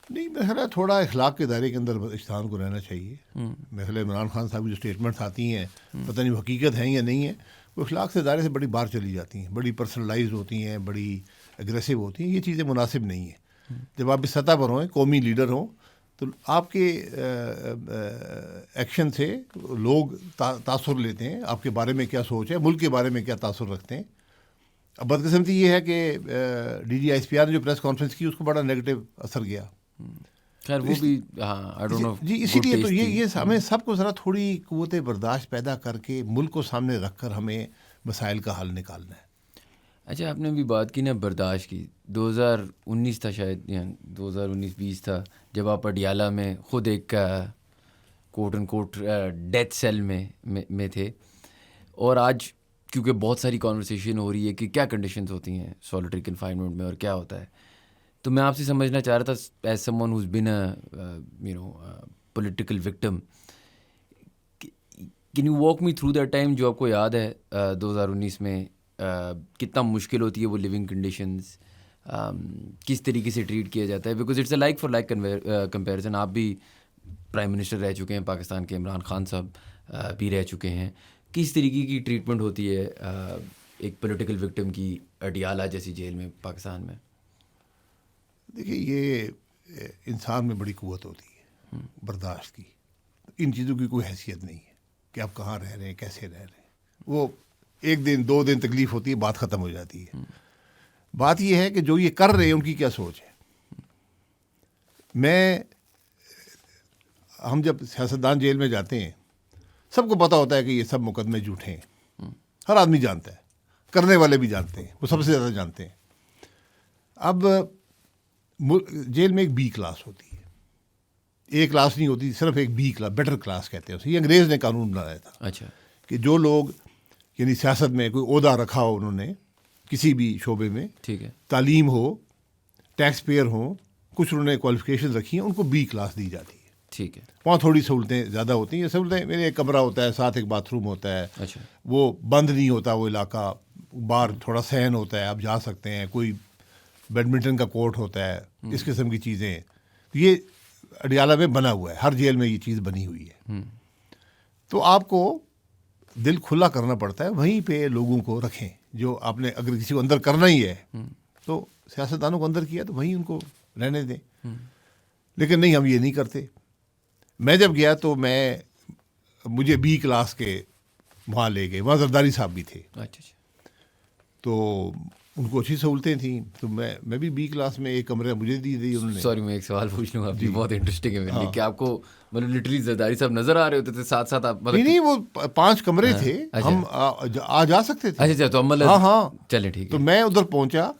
نہیں میرا خیال ہے تھوڑا اخلاق کے دائرے کے اندر اجتہاد کو رہنا چاہیے. میرا خیال ہے عمران خان صاحب کی جو اسٹیٹمنٹس آتی ہیں پتہ نہیں وہ حقیقت ہیں یا نہیں ہیں, وہ اخلاق سے دائرے سے بڑی باہر چلی جاتی ہیں, بڑی پرسنلائز ہوتی ہیں, بڑی اگریسو ہوتی ہیں. یہ چیزیں مناسب نہیں ہیں. جب آپ اس سطح پر ہوں, قومی لیڈر ہوں, تو آپ کے ایکشن سے لوگ تاثر لیتے ہیں. آپ کے بارے میں کیا سوچ ہے, ملک کے بارے میں کیا تاثر رکھتے ہیں. اب بدقسمتی یہ ہے کہ D G I S P R نے جو پریس کانفرنس کی اس کو بڑا نیگیٹو اثر گیا. خیر وہ بھی ہاں جی اسی لیے تو یہ ہمیں سب کو ذرا تھوڑی قوت برداشت پیدا کر کے ملک کو سامنے رکھ کر ہمیں مسائل کا حل نکالنا ہے. اچھا آپ نے بھی بات کی نا برداشت کی, 2019 تھا شاید, یا 2019-20 تھا, جب آپ پٹیالہ میں خود ایک کوٹ ان کوٹ ڈیتھ سیل میں تھے, اور آج کیونکہ بہت ساری کانورسیشن ہو رہی ہے کہ کیا کنڈیشنز ہوتی ہیں سولیٹری کنفائنمنٹ میں اور کیا ہوتا ہے, تو میں آپ سے سمجھنا چاہ رہا تھا as some one who's been political victim, can you walk me through that time جو آپ کو یاد ہے 2019 میں کتنا مشکل ہوتی ہے وہ لیونگ کنڈیشنز, کس طریقے سے ٹریٹ کیا جاتا ہے, because it's a like for like comparison. آپ بھی پرائم منسٹر رہ چکے ہیں پاکستان کے, عمران خان صاحب بھی رہ چکے ہیں. کس طریقے کی ٹریٹمنٹ ہوتی ہے ایک پولیٹیکل وکٹم کی اڈیالہ جیسی جیل میں پاکستان میں؟ دیکھیے یہ انسان میں بڑی قوت ہوتی ہے برداشت کی. ان چیزوں کی کوئی حیثیت نہیں ہے کہ آپ کہاں رہ رہے ہیں, کیسے رہ رہے ہیں. وہ ایک دن 2 دن تکلیف ہوتی ہے, بات ختم ہو جاتی ہے. بات یہ ہے کہ جو یہ کر رہے ہیں ان کی کیا سوچ ہے. ہم جب سیاستدان جیل میں جاتے ہیں سب کو پتہ ہوتا ہے کہ یہ سب مقدمے جھوٹے ہیں. ہر آدمی جانتا ہے, کرنے والے بھی جانتے ہیں, وہ سب سے زیادہ جانتے ہیں. اب جیل میں ایک بی کلاس ہوتی ہے, اے کلاس نہیں ہوتی, صرف ایک بی کلاس, بیٹر کلاس کہتے ہیں اسے. یہ انگریز نے قانون بنایا تھا. اچھا. کہ جو لوگ یعنی سیاست میں کوئی عہدہ رکھا ہو انہوں نے کسی بھی شعبے میں, ٹھیک ہے, تعلیم ہو, ٹیکس پیئر ہوں, کچھ انہوں نے کوالیفیکیشن رکھی ہیں, ان کو B کلاس دی جاتی ہے. ٹھیک ہے, وہاں تھوڑی سہولتیں زیادہ ہوتی ہیں. یہ سہولتیں میرے ایک کمرہ ہوتا ہے, ساتھ ایک باتھ روم ہوتا ہے, اچھا, وہ بند نہیں ہوتا وہ علاقہ, باہر تھوڑا صحن ہوتا ہے, آپ جا سکتے ہیں, کوئی بیڈمنٹن کا کورٹ ہوتا ہے, اس قسم کی چیزیں. یہ اڈیالہ میں بنا ہوا ہے, ہر جیل میں یہ چیز بنی ہوئی ہے. تو آپ کو دل کھلا کرنا پڑتا ہے, وہیں پہ لوگوں کو رکھیں. جو آپ نے اگر کسی کو اندر کرنا ہی ہے تو سیاستدانوں کو اندر کیا تو وہیں ان کو رہنے دیں. لیکن نہیں, ہم یہ نہیں کرتے. میں جب گیا تو مجھے B کلاس کے وہاں لے گئے, وہاں زرداری صاحب بھی تھے. اچھا, تو ان کو اچھی سہولتیں تھیں, تو میں بھی B کلاس میں ایک کمرہ مجھے دی انہوں نے. سوری میں ایک سوال پوچھ لوں گا, آپ بہت انٹرسٹنگ ہے میرے لیے, کہ آپ کو مطلب لٹرلی زرداری صاحب نظر آ رہے ہوتے تھے ساتھ ساتھ آپ؟ نہیں, وہ 5 کمرے تھے, ہم آ جا سکتے تھے. اچھا, تو عمل, ہاں چلیں ٹھیک ہے. تو میں ادھر پہنچا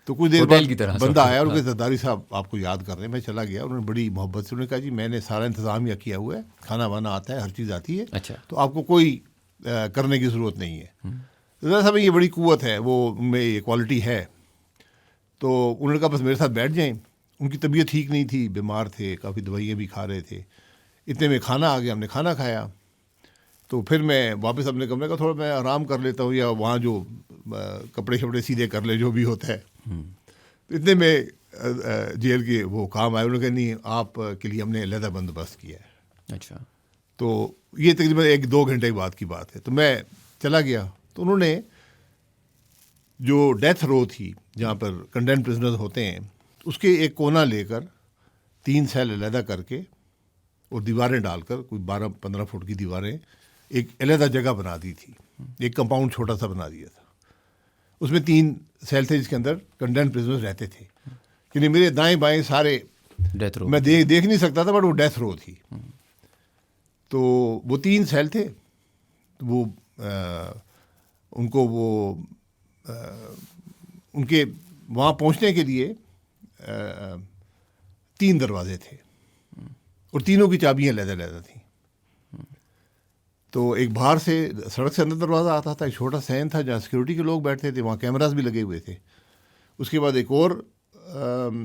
تو کچھ دیر ہوٹل کی بعد طرح بندہ آیا اور کہ زرداری صاحب آپ کو یاد کر رہے ہیں. میں چلا گیا, انہوں نے بڑی محبت سے انہوں نے کہا جی میں نے سارا انتظام یہ کیا ہوا ہے, کھانا وانا آتا ہے, ہر چیز آتی ہے, اچھا, تو آپ کو کوئی کرنے کی ضرورت نہیں ہے. زرداری صاحب یہ بڑی قوت ہے, وہ ان میں یہ کوالٹی ہے. تو انہوں نے کہا بس میرے ساتھ بیٹھ جائیں. ان کی طبیعت ٹھیک نہیں تھی, بیمار تھے, کافی دوائیاں بھی کھا رہے تھے. اتنے میں کھانا آ گیا, ہم نے کھانا کھایا. تو پھر میں واپس اپنے کمرے کا تھوڑا میں آرام کر لیتا ہوں, یا وہاں جو کپڑے شپڑے سیدھے کر لے جو بھی ہوتا ہے. اتنے میں جیل کے وہ کام آئے, انہوں نے کہا نہیں آپ کے لیے ہم نے علیحدہ بندوبست کیا ہے. اچھا, تو یہ تقریباً 1-2 گھنٹے بعد کی بات ہے. تو میں چلا گیا, تو انہوں نے جو ڈیتھ رو تھی جہاں پر کنڈیم پرزنرز ہوتے ہیں, اس کے ایک کونا لے کر 3 سیل علیحدہ کر کے اور دیواریں ڈال کر, کوئی 12-15 فٹ کی دیواریں, ایک علیحدہ جگہ بنا دی تھی. ایک کمپاؤنڈ چھوٹا سا بنا دیا تھا. اس میں 3 سیل تھے جس کے اندر کنڈیم پرزنرز رہتے تھے. یعنی میرے دائیں بائیں سارے ڈیتھ رو میں دیکھ نہیں سکتا تھا, بٹ وہ ڈیتھ رو تھی. تو وہ 3 سیل تھے. وہ ان کو وہ ان کے وہاں پہنچنے کے لیے 3 دروازے تھے, اور تینوں کی چابیاں علیحدہ تھیں. تو ایک باہر سے سڑک سے اندر دروازہ آتا تھا, ایک چھوٹا صحن تھا جہاں سیکورٹی کے لوگ بیٹھتے تھے, وہاں کیمراز بھی لگے ہوئے تھے. اس کے بعد ایک اور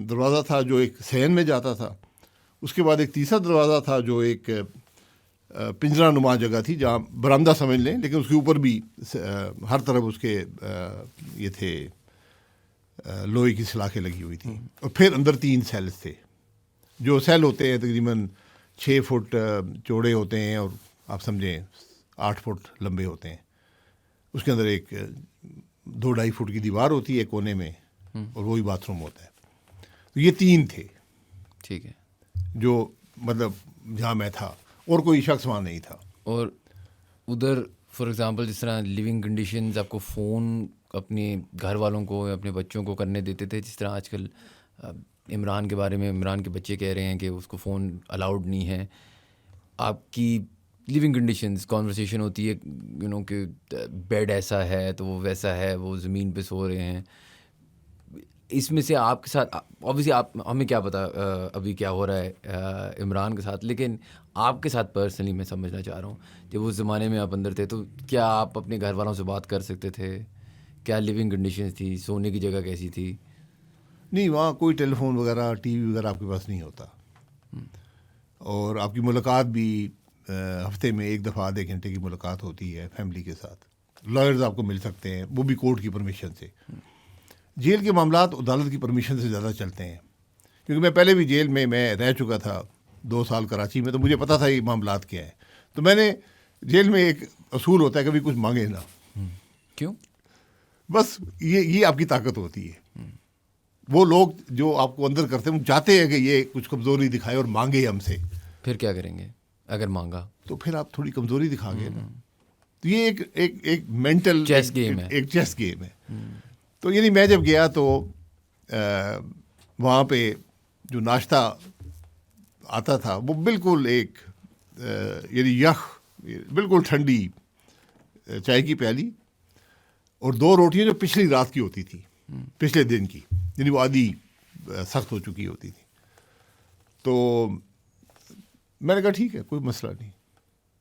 دروازہ تھا جو ایک صحن میں جاتا تھا. اس کے بعد ایک تیسرا دروازہ تھا جو ایک پنجرہ نما جگہ تھی, جہاں برآمدہ سمجھ لیں, لیکن اس کے اوپر بھی ہر طرف اس کے یہ تھے لوہے کی سلاخیں لگی ہوئی تھیں. اور پھر اندر 3 سیلز تھے. جو سیل ہوتے ہیں تقریباً 6 فٹ چوڑے ہوتے ہیں, اور آپ سمجھیں 8 فٹ لمبے ہوتے ہیں. اس کے اندر ایک 2-2.5 فٹ کی دیوار ہوتی ہے ایک کونے میں, اور وہی باتھ روم ہوتا ہے. تو یہ 3 تھے. ٹھیک ہے, جو مطلب جہاں میں تھا, اور کوئی شخص وہاں نہیں تھا. اور ادھر فار ایگزامپل جس طرح لیونگ کنڈیشنز آپ کو فون اپنے گھر والوں کو یا اپنے بچوں کو کرنے دیتے تھے, جس طرح آج کل عمران کے بارے میں عمران کے بچے کہہ رہے ہیں کہ اس کو فون الاؤڈ نہیں ہے, آپ کی لیونگ کنڈیشنز کانورسیشن ہوتی ہے کہ بیڈ ایسا ہے تو وہ ویسا ہے, وہ زمین پہ سو رہے ہیں, اس میں سے آپ کے ساتھ اوبیسلی آپ ہمیں کیا پتا ابھی کیا ہو رہا ہے عمران کے ساتھ, لیکن آپ کے ساتھ پرسنلی میں سمجھنا چاہ رہا ہوں کہ اس زمانے میں آپ اندر تھے تو کیا آپ اپنے گھر والوں سے بات کر سکتے تھے؟ کیا لیونگ کنڈیشنز تھی, سونے کی جگہ کیسی تھی؟ نہیں, وہاں کوئی ٹیلی فون وغیرہ ٹی وی وغیرہ آپ کے پاس نہیں ہوتا, اور آپ کی ملاقات بھی ہفتے میں 1 دفعہ آدھے گھنٹے کی ملاقات ہوتی ہے فیملی کے ساتھ. لائرز آپ کو مل سکتے ہیں, وہ بھی کورٹ کی پرمیشن سے. جیل کے معاملات عدالت کی پرمیشن سے زیادہ چلتے ہیں, کیونکہ میں پہلے بھی جیل میں رہ چکا تھا 2 سال کراچی میں, تو مجھے پتا تھا یہ معاملات کیا ہے. تو میں نے جیل میں ایک اصول ہوتا ہے کبھی کچھ مانگے نا. کیوں؟ بس یہ آپ کی طاقت ہوتی ہے. وہ لوگ جو آپ کو اندر کرتے ہیں وہ چاہتے ہیں کہ یہ کچھ کمزوری دکھائے اور مانگے ہم سے. پھر کیا کریں گے اگر مانگا؟ تو پھر آپ تھوڑی کمزوری دکھا گے نا. تو یہ ایک مینٹل چیس گیم ہے, ایک چیس گیم ہے. تو یعنی میں جب گیا تو وہاں پہ جو ناشتہ آتا تھا وہ بالکل ایک یعنی یخ, بالکل ٹھنڈی چائے کی پیالی, اور 2 روٹیاں جو پچھلی رات کی ہوتی تھی, پچھلے دن کی, یعنی وہ آدھی سخت ہو چکی ہوتی تھی. تو میں نے کہا ٹھیک ہے, کوئی مسئلہ نہیں.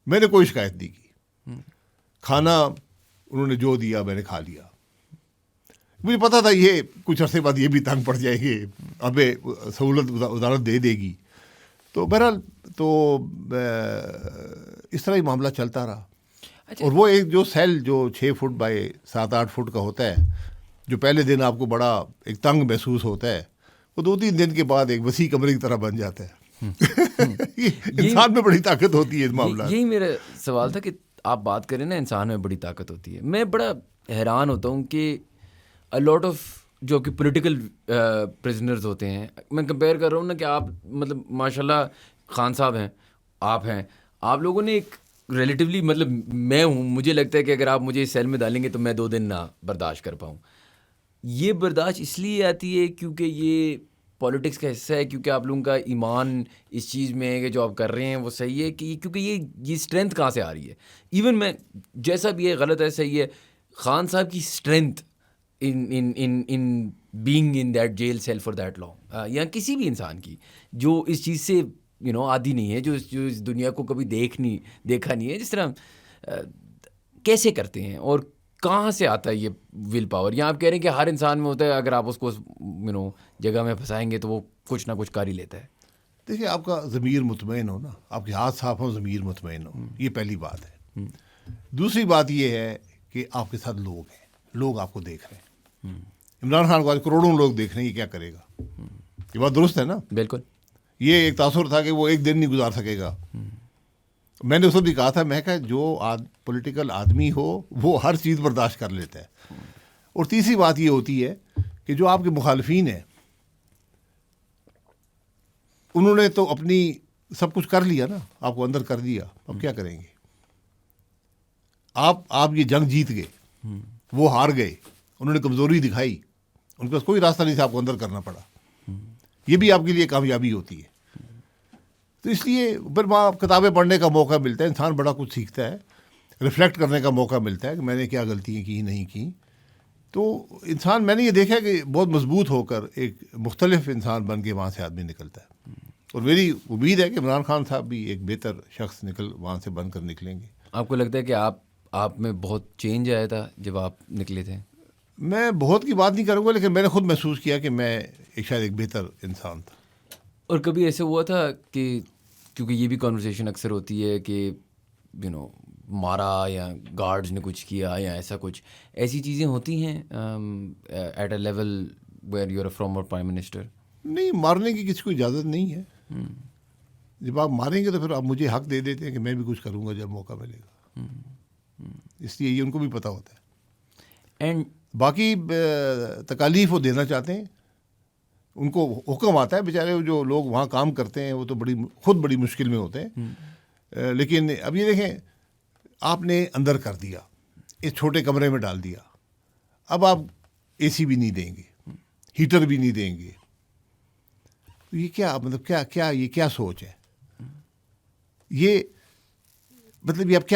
میں نے کوئی شکایت نہیں کی. کھانا انہوں نے جو دیا میں نے کھا لیا. مجھے پتا تھا یہ کچھ عرصے بعد یہ بھی تنگ پڑ جائے گی, اب سہولت عدالت دے دے گی. تو بہرحال تو اس طرح ہی معاملہ چلتا رہا. اور وہ ایک جو سیل جو 6 فٹ بائی 7-8 فٹ کا ہوتا ہے, جو پہلے دن آپ کو بڑا ایک تنگ محسوس ہوتا ہے, وہ 2-3 دن کے بعد ایک وسیع کمرے کی طرح بن جاتا ہے. انسان میں بڑی طاقت ہوتی ہے اس معاملہ. یہی میرا سوال تھا کہ آپ بات کریں نا انسان میں بڑی طاقت ہوتی ہے. میں بڑا حیران ہوتا ہوں کہ لاٹ آف جو کہ پولیٹیکل پرزنرز ہوتے ہیں, میں کمپیئر کر رہا ہوں نا کہ آپ مطلب ماشاء اللہ خان صاحب ہیں, آپ لوگوں نے ایک ریلیٹیولی مطلب میں ہوں, مجھے لگتا ہے کہ اگر آپ مجھے اس سیل میں ڈالیں گے تو میں 2 دن نہ برداشت کر پاؤں. یہ برداشت اس لیے آتی ہے کیونکہ یہ پالیٹکس کا حصہ ہے, کیونکہ آپ لوگوں کا ایمان اس چیز میں ہے کہ جو آپ کر رہے ہیں وہ صحیح ہے, کہ کیونکہ یہ اسٹرینتھ کہاں سے آ رہی ہے. ایون میں جیسا بھی ہے غلط ہے صحیح ہے, خان صاحب کی strength in being in that jail cell for that long, یا کسی بھی انسان کی جو اس چیز سے عادی نہیں ہے, جو اس دنیا کو کبھی دیکھا نہیں ہے, جس طرح کیسے کرتے ہیں اور کہاں سے آتا ہے یہ ول پاور. یا آپ کہہ رہے ہیں کہ ہر انسان میں ہوتا ہے, اگر آپ اس کو جگہ میں پھنسائیں گے تو وہ کچھ نہ کچھ کر ہی لیتا ہے. دیکھیے, آپ کا ضمیر مطمئن ہو نا, آپ کے ہاتھ صاف ہوں, ضمیر مطمئن ہو, یہ پہلی بات ہے. دوسری بات یہ ہے کہ آپ کے ساتھ لوگ ہیں, لوگ آپ کو دیکھ رہے ہیں. عمران خان کو آج کروڑوں لوگ دیکھ رہے ہیں, یہ کیا کرے گا. یہ بات درست ہے نا. بالکل. یہ ایک تاثر تھا کہ وہ ایک دن نہیں گزار سکے گا. میں نے اس وقت بھی کہا تھا, میں کہا جو پولیٹیکل آدمی ہو وہ ہر چیز برداشت کر لیتا ہے. اور تیسری بات یہ ہوتی ہے کہ جو آپ کے مخالفین ہیں انہوں نے تو اپنی سب کچھ کر لیا نا, آپ کو اندر کر دیا, اب کیا کریں گے. آپ یہ جنگ جیت گئے, وہ ہار گئے, انہوں نے کمزوری دکھائی, ان کے پاس کوئی راستہ نہیں تھا, آپ کو اندر کرنا پڑا. یہ بھی آپ کے لیے کامیابی ہوتی ہے. تو اس لیے پھر وہاں کتابیں پڑھنے کا موقع ملتا ہے, انسان بڑا کچھ سیکھتا ہے, ریفلیکٹ کرنے کا موقع ملتا ہے کہ میں نے کیا غلطیاں کی نہیں کی. تو انسان, میں نے یہ دیکھا کہ بہت مضبوط ہو کر ایک مختلف انسان بن کے وہاں سے آدمی نکلتا ہے. اور میری امید ہے کہ عمران خان صاحب بھی ایک بہتر شخص وہاں سے بن کر نکلیں گے. آپ کو لگتا ہے کہ آپ میں بہت چینج آیا تھا جب آپ نکلے تھے؟ میں بہت کی بات نہیں کروں گا, لیکن میں نے خود محسوس کیا کہ میں شاید ایک بہتر انسان تھا. اور کبھی ایسے ہوا تھا کہ کیونکہ یہ بھی کنورسیشن اکثر ہوتی ہے کہ مارا یا گارڈز نے کچھ کیا یا ایسا کچھ, ایسی چیزیں ہوتی ہیں at a level where you are former prime minister? نہیں, مارنے کی کسی کو اجازت نہیں ہے. جب آپ ماریں گے تو پھر آپ مجھے حق دے دیتے ہیں کہ میں بھی کچھ کروں گا جب موقع ملے گا. اس لیے یہ ان کو بھی پتہ ہوتا ہے. اینڈ باقی تکالیف وہ دینا چاہتے ہیں, ان کو حکم آتا ہے, بیچارے جو لوگ وہاں کام کرتے ہیں وہ تو خود بڑی مشکل میں ہوتے ہیں. لیکن اب یہ دیکھیں, آپ نے اندر کر دیا, اس چھوٹے کمرے میں ڈال دیا, اب آپ اے سی بھی نہیں دیں گے, ہیٹر بھی نہیں دیں گے. یہ کیا مطلب یہ کیا سوچ ہے. یہ مطلب یہ آپ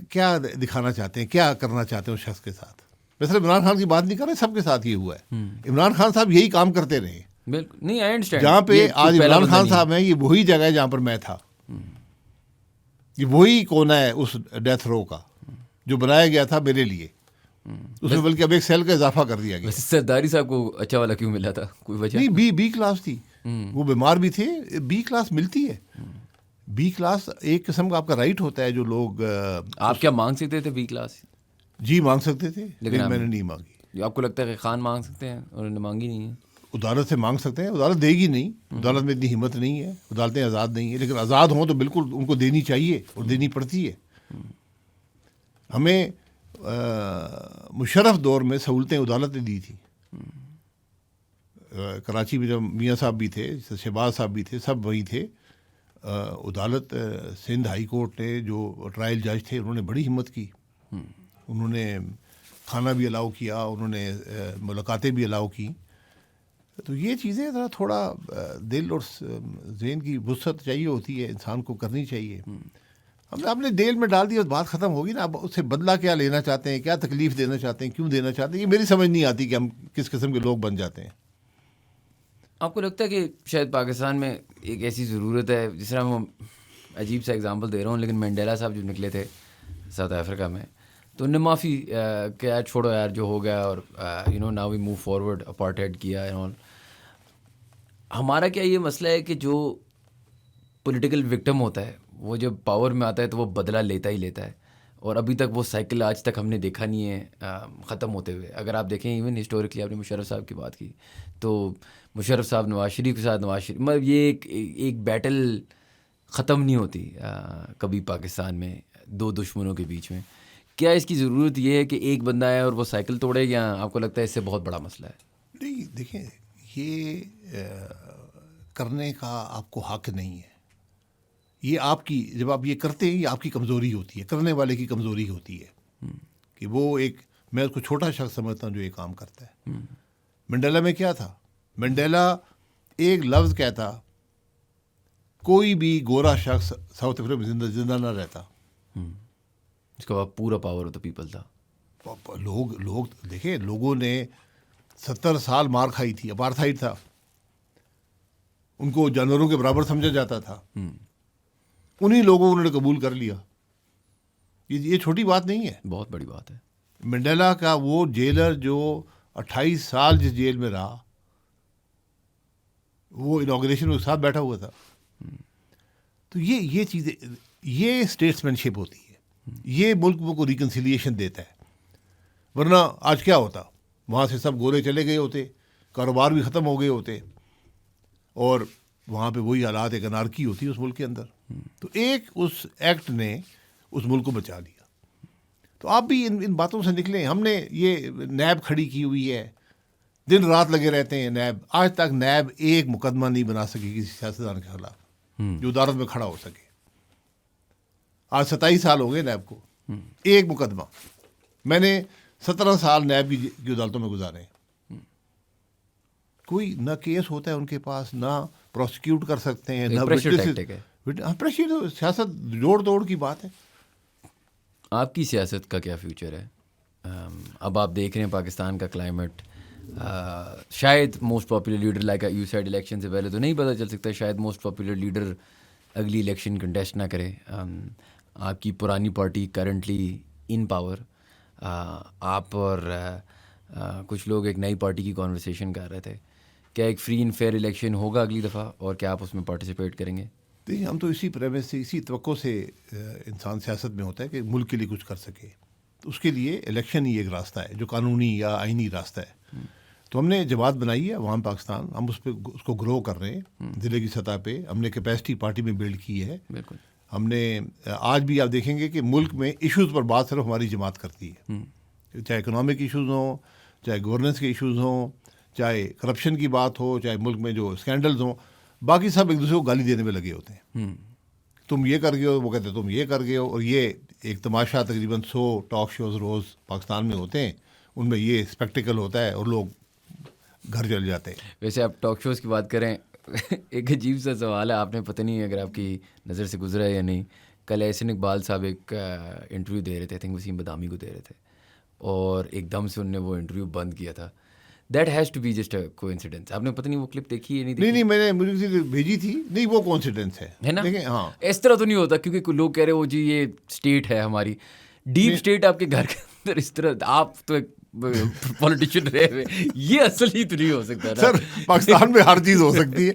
کیا دکھانا چاہتے ہیں, کیا کرنا چاہتے ہیں اس شخص کے ساتھ. میں صرف عمران خان کی بات نہیں کر رہے, سب کے ساتھ یہ ہوا ہے. عمران خان صاحب یہی کام کرتے رہے. بالکل نہیں, آئی انڈرسٹینڈ. جہاں پہ آج عمران خان صاحب ہیں, یہ وہی جگہ ہے جہاں پر میں تھا. یہ وہی کونا ہے اس ڈیتھ رو کا جو بنایا گیا تھا میرے لیے. اس میں بلکہ اب ایک سیل کا اضافہ کر دیا گیا. سرداری صاحب کو اچھا والا کیوں ملا تھا, کوئی وجہ نہیں؟ بی کلاس تھی, وہ بیمار بھی تھے. بی کلاس ملتی ہے. بی کلاس ایک قسم کا آپ کا رائٹ ہوتا ہے. جو لوگ آپ کیا مانگ سکتے تھے بی کلاس؟ جی مانگ سکتے تھے, لیکن میں نے نہیں مانگی. آپ کو لگتا ہے کہ خان مانگ سکتے ہیں اور انہوں نے مانگی نہیں ہے؟ عدالت سے مانگ سکتے ہیں, عدالت دے گی نہیں. عدالت میں اتنی ہمت نہیں ہے, عدالتیں آزاد نہیں ہیں. لیکن آزاد ہوں تو بالکل ان کو دینی چاہیے اور دینی پڑتی ہے. ہمیں مشرف دور میں سہولتیں عدالت نے دی تھی. کراچی میں جب میاں صاحب بھی تھے, شہباز صاحب بھی تھے, سب وہی تھے. عدالت سندھ ہائی کورٹ نے جو ٹرائل جج تھے انہوں نے بڑی ہمت کی. انہوں نے کھانا بھی الاؤ کیا, انہوں نے ملاقاتیں بھی الاؤ کی. تو یہ چیزیں ذرا تھوڑا دل اور ذہن کی وسعت چاہیے ہوتی ہے, انسان کو کرنی چاہیے. ہم نے اپنے دل میں ڈال دیا, بات ختم ہوگی نا. اب اس سے بدلہ کیا لینا چاہتے ہیں, کیا تکلیف دینا چاہتے ہیں, کیوں دینا چاہتے ہیں, یہ میری سمجھ نہیں آتی کہ ہم کس قسم کے لوگ بن جاتے ہیں. آپ کو لگتا ہے کہ شاید پاکستان میں ایک ایسی ضرورت ہے, جس طرح میں عجیب سا ایگزامپل دے رہا ہوں, لیکن مینڈیلا صاحب جو نکلے تھے ساؤتھ افریقہ میں, تو انہیں معافی کہ یار چھوڑو یار جو ہو گیا، اور you know now we move forward, apartheid کیا اینڈ آل. ہمارا کیا یہ مسئلہ ہے کہ جو پولیٹیکل وکٹم ہوتا ہے وہ جب پاور میں آتا ہے تو وہ بدلہ لیتا ہی لیتا ہے، اور ابھی تک وہ سائیکل آج تک ہم نے دیکھا نہیں ہے ختم ہوتے ہوئے. اگر آپ دیکھیں ایون ہسٹوریکلی، آپ نے مشرف صاحب کی بات کی تو مشرف صاحب نواز شریف کے ساتھ نواز شریف، مطلب یہ ایک بیٹل ختم نہیں ہوتی کبھی پاکستان میں دو دشمنوں کے بیچ میں. کیا اس کی ضرورت یہ ہے کہ ایک بندہ ہے اور وہ سائیکل توڑے، یا آپ کو لگتا ہے اس سے بہت بڑا مسئلہ ہے؟ نہیں دیکھیں، یہ کرنے کا آپ کو حق نہیں ہے. یہ آپ کی، جب آپ یہ کرتے ہیں یہ آپ کی کمزوری ہوتی ہے، کرنے والے کی کمزوری ہوتی ہے کہ وہ ایک، میں اس کو چھوٹا شخص سمجھتا ہوں جو یہ کام کرتا ہے. منڈیلا میں کیا تھا؟ منڈیلا ایک لفظ کہتا، کوئی بھی گورا شخص ساؤتھ افریقہ میں زندہ نہ رہتا. اس کے بعد پورا پاور آف دا پیپل تھا. لوگ دیکھیں، لوگوں نے 70 سال مار کھائی تھی، اپارتھائڈ تھا، ان کو جانوروں کے برابر سمجھا جاتا تھا. انہی لوگوں نے قبول کر لیا. یہ چھوٹی بات نہیں ہے، بہت بڑی بات ہے. منڈیلا کا وہ جیلر جو 28 سال جس جیل میں رہا، وہ انوگریشن کے ساتھ بیٹھا ہوا تھا. تو یہ چیزیں، یہ اسٹیٹسمین شپ ہوتی ہے، یہ ملک کو ریکنسیلیشن دیتا ہے. ورنہ آج کیا ہوتا، وہاں سے سب گورے چلے گئے ہوتے، کاروبار بھی ختم ہو گئے ہوتے، اور وہاں پہ وہی حالات، ایک انارکی ہوتی ہے اس ملک کے اندر. تو ایک اس ایکٹ نے اس ملک کو بچا لیا. تو آپ بھی ان باتوں سے نکلیں. ہم نے یہ نیب کھڑی کی ہوئی ہے، دن رات لگے رہتے ہیں نیب. آج تک نیب ایک مقدمہ نہیں بنا سکی کسی سیاستدان کے خلاف جو عدالت میں کھڑا ہو سکے. آج 27 سال ہو گئے نیب کو، ایک مقدمہ. میں نے 17 سال نیب کی عدالتوں میں گزارے. کوئی نہ کیس ہوتا ہے ان کے پاس، نہ پروسیکیوٹ کر سکتے ہیں، نہ پریشر. سیاست جوڑ توڑ کی بات ہے. آپ کی سیاست کا کیا فیوچر ہے؟ اب آپ دیکھ رہے ہیں پاکستان کا کلائمیٹ، شاید most popular leader like you said election سے پہلے تو نہیں پتہ چل سکتا، شاید موسٹ پاپولر لیڈر اگلی الیکشن کنٹیسٹ نہ کرے. آپ کی پرانی پارٹی کرنٹلی ان پاور، آپ اور کچھ لوگ ایک نئی پارٹی کی کانورسیشن کر رہے تھے. کیا ایک فری اینڈ فیئر الیکشن ہوگا اگلی دفعہ، اور کیا آپ اس میں پارٹیسپیٹ کریں گے؟ دیکھیے، ہم تو اسی پریمس سے، اسی توقع سے انسان سیاست میں ہوتا ہے کہ ملک کے لیے کچھ کر سکے. تو اس کے لیے الیکشن ہی ایک راستہ ہے جو قانونی یا آئینی راستہ ہے. تو ہم نے جماعت بنائی ہے عوام پاکستان، ہم اس کو گرو کر رہے ہیں ضلع کی سطح پہ. ہم نے کیپیسٹی پارٹی میں بلڈ کی ہے. بالکل. ہم نے آج بھی آپ دیکھیں گے کہ ملک میں ایشوز پر بات صرف ہماری جماعت کرتی ہے، چاہے اکنامک ایشوز ہوں، چاہے گورننس کے ایشوز ہوں، چاہے کرپشن کی بات ہو، چاہے ملک میں جو اسکینڈلز ہوں. باقی سب ایک دوسرے کو گالی دینے میں لگے ہوتے ہیں. تم یہ کر گئے ہو، وہ کہتے ہیں تم یہ کر گئے ہو. اور یہ ایک تماشا، تقریباً 100 ٹاک شوز روز پاکستان میں ہوتے ہیں، ان میں یہ اسپیکٹیکل ہوتا ہے اور لوگ گھر چل جاتے ہیں. ویسے آپ ٹاک شوز کی بات کریں، ایک عجیب سا سوال ہے، آپ نے پتہ نہیں اگر آپ کی نظر سے گزرا ہے یا نہیں. کل احسن اقبال صاحب ایک انٹرویو دے رہے تھے، تھنک وسیم بدامی کو دے رہے تھے، اور ایک دم سے انہوں نے وہ انٹرویو بند کیا تھا. That has to be just a coincidence. آپ نے پتہ نہیں وہ کلپ دیکھی ہے نہیں دیکھی؟ نہیں، میں نے مجھے بھیجی تھی. نہیں، وہ کوئنسیڈنس ہے نا. دیکھیں، ہاں اس طرح تو نہیں ہوتا، کیونکہ لوگ کہہ رہے ہو جی یہ اسٹیٹ ہے ہماری، ڈیپ اسٹیٹ آپ کے گھر کے اندر. اس طرح آپ تو ایک پولیٹیشین رہے ہوئے، یہ اصل ہی تو نہیں ہو سکتا نا. سر، پاکستان میں ہر چیز ہو سکتی ہے.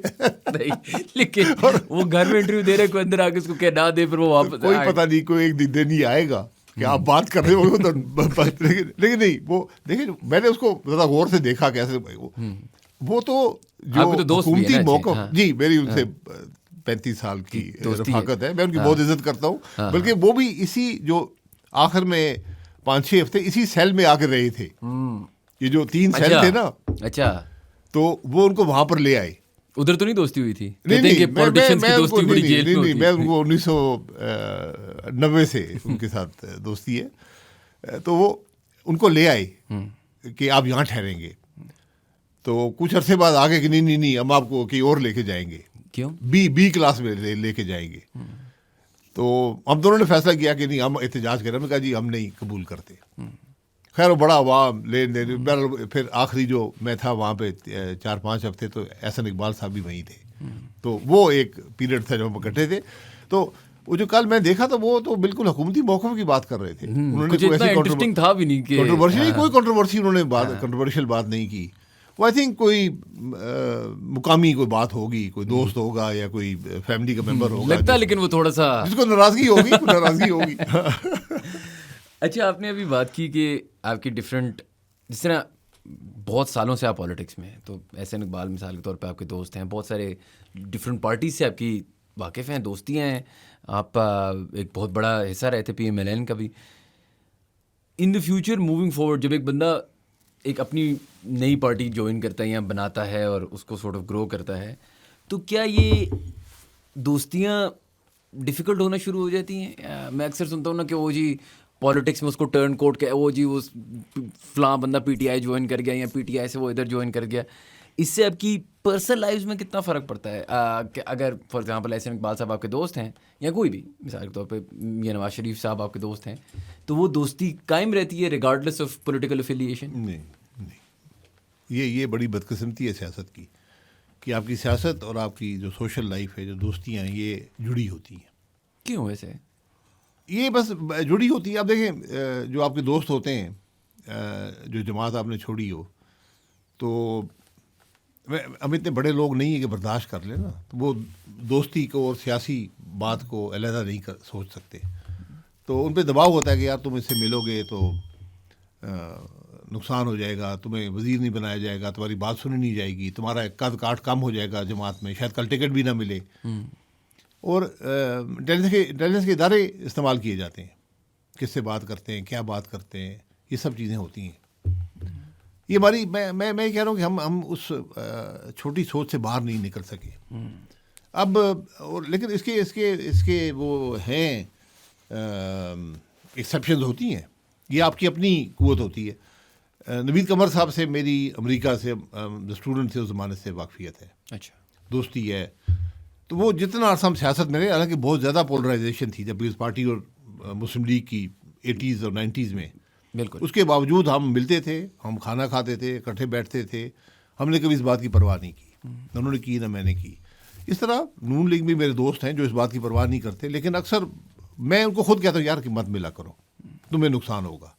نہیں، لیکن وہ گھر میں انٹرویو دے رہے، کوئی اندر آ کے اس کو کہہ نہ دے، پھر وہ واپس کوئی پتہ نہیں، کوئی ایک دن نہیں آئے گا کہ آپ بات کر رہے ہو. لیکن نہیں، وہ دیکھیں، میں نے اس کو ذرا غور سے دیکھا کیسے. وہ تو جو حکومتی موقف، جی میری ان سے 35 سال کی رفاقت ہے، میں ان کی بہت عزت کرتا ہوں. بلکہ وہ بھی اسی جو آخر میں 5-6 ہفتے اسی سیل میں آ کے رہے تھے. یہ جو 3 سیل تھے نا، اچھا، تو وہ ان کو وہاں پر لے آئے. ادھر تو نہیں دوستی ہوئی تھی؟ نہیں، میں ان کو 1990 سے ان کے ساتھ دوستی ہے. تو وہ ان کو لے آئے کہ آپ یہاں ٹھہریں گے. تو کچھ عرصے بعد آگے کہ نہیں، ہم آپ کو کہیں اور لے کے جائیں گے. کیوں؟ بی کلاس میں لے کے جائیں گے. تو ہم دونوں نے فیصلہ کیا کہ نہیں، ہم احتجاج کریں. ہم نے کہا جی ہم نہیں قبول کرتے. خیر وہ بڑا عوام لین دین. پھر آخری جو میں تھا وہاں پہ 4-5 ہفتے، تو احسن اقبال صاحب بھی وہیں تھے. تو وہ ایک پیریڈ تھا جب ہم اکٹھے تھے. تو وہ جو کل میں دیکھا تو وہ تو بالکل حکومتی موقف کی بات کر رہے تھے. انہوں نے کوئی ایسی انٹرسٹنگ تھا بھی نہیں کہ کوئی کنٹروورسی انہوں نے کنٹروورشل بات نہیں کی. وہ آئی تھنک کوئی مقامی کوئی بات ہوگی, کوئی دوست ہوگا یا کوئی فیملی کا ممبر ہوگا لگتا, لیکن وہ تھوڑا سا جس کو ناراضگی ہوگی. اچھا, آپ نے ابھی بات کی کہ آپ کی ڈفرینٹ, جس طرح بہت سالوں سے آپ پالیٹکس میں ہیں, تو احسن اقبال مثال کے طور پہ آپ کے دوست ہیں, بہت سارے ڈفرینٹ پارٹیز سے آپ کی واقف ہیں, دوستیاں ہیں, آپ ایک بہت بڑا حصہ رہے تھے PMLN کا بھی. ان دا فیوچر موونگ فارورڈ, جب ایک بندہ ایک اپنی نئی پارٹی جوائن کرتا ہے یا بناتا ہے اور اس کو سورٹ آف گرو کرتا ہے, تو کیا یہ دوستیاں ڈیفیکلٹ ہونا شروع ہو جاتی ہیں؟ میں اکثر سنتا ہوں نا کہ وہ جی پالیٹکس میں اس کو ٹرن کوٹ کہ وہ جی وہ فلاں بندہ PTI جوائن کر گیا یا PTI سے وہ ادھر جوائن کر گیا. اس سے آپ کی پرسنل لائف میں کتنا فرق پڑتا ہے؟ کہ اگر فار ایگزامپل احسن اقبال صاحب آپ کے دوست ہیں یا کوئی بھی مثال کے طور پہ یا نواز شریف صاحب آپ کے دوست ہیں, تو وہ دوستی قائم رہتی ہے ریگارڈلیس آف پولیٹیکل افیلیشن؟ نہیں, یہ بڑی بدقسمتی ہے سیاست کی کہ آپ کی سیاست اور آپ کی جو سوشل لائف ہے, جو دوستیاں ہیں, یہ جڑی ہوتی ہیں. کیوں ویسے؟ یہ بس جڑی ہوتی ہے. آپ دیکھیں جو آپ کے دوست ہوتے ہیں, جو جماعت آپ نے چھوڑی ہو, تو ہم اتنے بڑے لوگ نہیں ہیں کہ برداشت کر لیں نا, تو وہ دوستی کو اور سیاسی بات کو علیحدہ نہیں سوچ سکتے. تو ان پہ دباؤ ہوتا ہے کہ یار تم اس سے ملو گے تو نقصان ہو جائے گا, تمہیں وزیر نہیں بنایا جائے گا, تمہاری بات سنی نہیں جائے گی, تمہارا قد کاٹ کم ہو جائے گا جماعت میں, شاید کل ٹکٹ بھی نہ ملے. اور انٹیلیجنس کے ادارے استعمال کیے جاتے ہیں, کس سے بات کرتے ہیں, کیا بات کرتے ہیں, یہ سب چیزیں ہوتی ہیں. یہ ہماری میں کہہ رہا ہوں کہ ہم اس چھوٹی سوچ سے باہر نہیں نکل سکے اب. اور لیکن اس کے وہ ہیں ایکسیپشنز ہوتی ہیں, یہ آپ کی اپنی قوت ہوتی ہے. نوید قمر صاحب سے میری امریکہ سے جو اسٹوڈنٹ تھے اس زمانے سے واقفیت ہے, اچھا دوستی ہے. تو وہ جتنا عرصہ ہم سیاست میں رہے, حالانکہ بہت زیادہ پولرائزیشن تھی جب پیپلز پارٹی اور مسلم لیگ کی 80s اور 90s میں, بالکل, اس کے باوجود ہم ملتے تھے, ہم کھانا کھاتے تھے, اکٹھے بیٹھتے تھے. ہم نے کبھی اس بات کی پرواہ نہیں کی, نہ انہوں نے کی نہ میں نے کی. اس طرح نون لیگ بھی میرے دوست ہیں جو اس بات کی پرواہ نہیں کرتے, لیکن اکثر میں ان کو خود کہتا ہوں یار کہ مت ملا کرو, تمہیں نقصان ہوگا.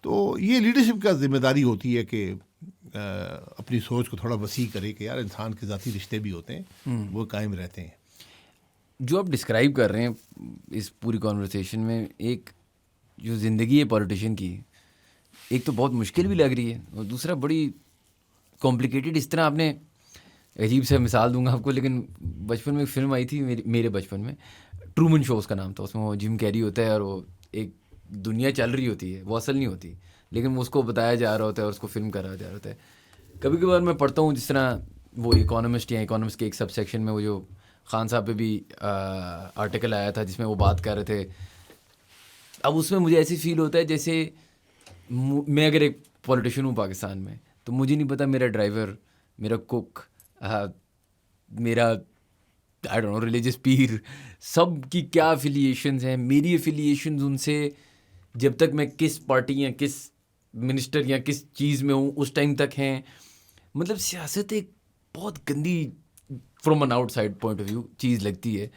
تو یہ لیڈرشپ کا ذمہ داری ہوتی ہے کہ اپنی سوچ کو تھوڑا وسیع کرے کہ یار انسان کے ذاتی رشتے بھی ہوتے ہیں, وہ قائم رہتے ہیں. جو آپ ڈسکرائب کر رہے ہیں اس پوری کانورسیشن میں, ایک جو زندگی ہے پولیٹیشین کی, ایک تو بہت مشکل بھی لگ رہی ہے, اور دوسرا بڑی کمپلیکیٹڈ. اس طرح آپ نے عجیب سے مثال دوں گا آپ کو, لیکن بچپن میں ایک فلم آئی تھی میرے بچپن میں, ٹرومن شو اس کا نام تھا. اس میں وہ جم کیری ہوتا ہے اور وہ ایک دنیا چل رہی ہوتی ہے, وہ اصل نہیں ہوتی, لیکن وہ اس کو بتایا جا رہا ہوتا ہے اور اس کو فلم کرا جا رہا ہوتا ہے. کبھی کبھار میں پڑھتا ہوں جس طرح وہ اکانومسٹ یا اکانومسٹ کے ایک سب سیکشن میں وہ جو خان صاحب پہ بھی آرٹیکل آیا تھا جس میں وہ بات کر رہے تھے. اب اس میں مجھے ایسی فیل ہوتا ہے جیسے میں اگر ایک پولیٹیشین ہوں پاکستان میں, تو مجھے نہیں پتا میرا ڈرائیور, میرا کوک, میرا آئی ڈونٹ نو ریلیجس پیر, سب کی کیا افیلیشنز ہیں. میری افیلیشنز ان سے جب تک میں کس پارٹی یا کس منسٹر یا کس چیز میں ہوں اس ٹائم تک ہیں. مطلب سیاست ایک بہت گندی from an outside point of view چیز لگتی ہے.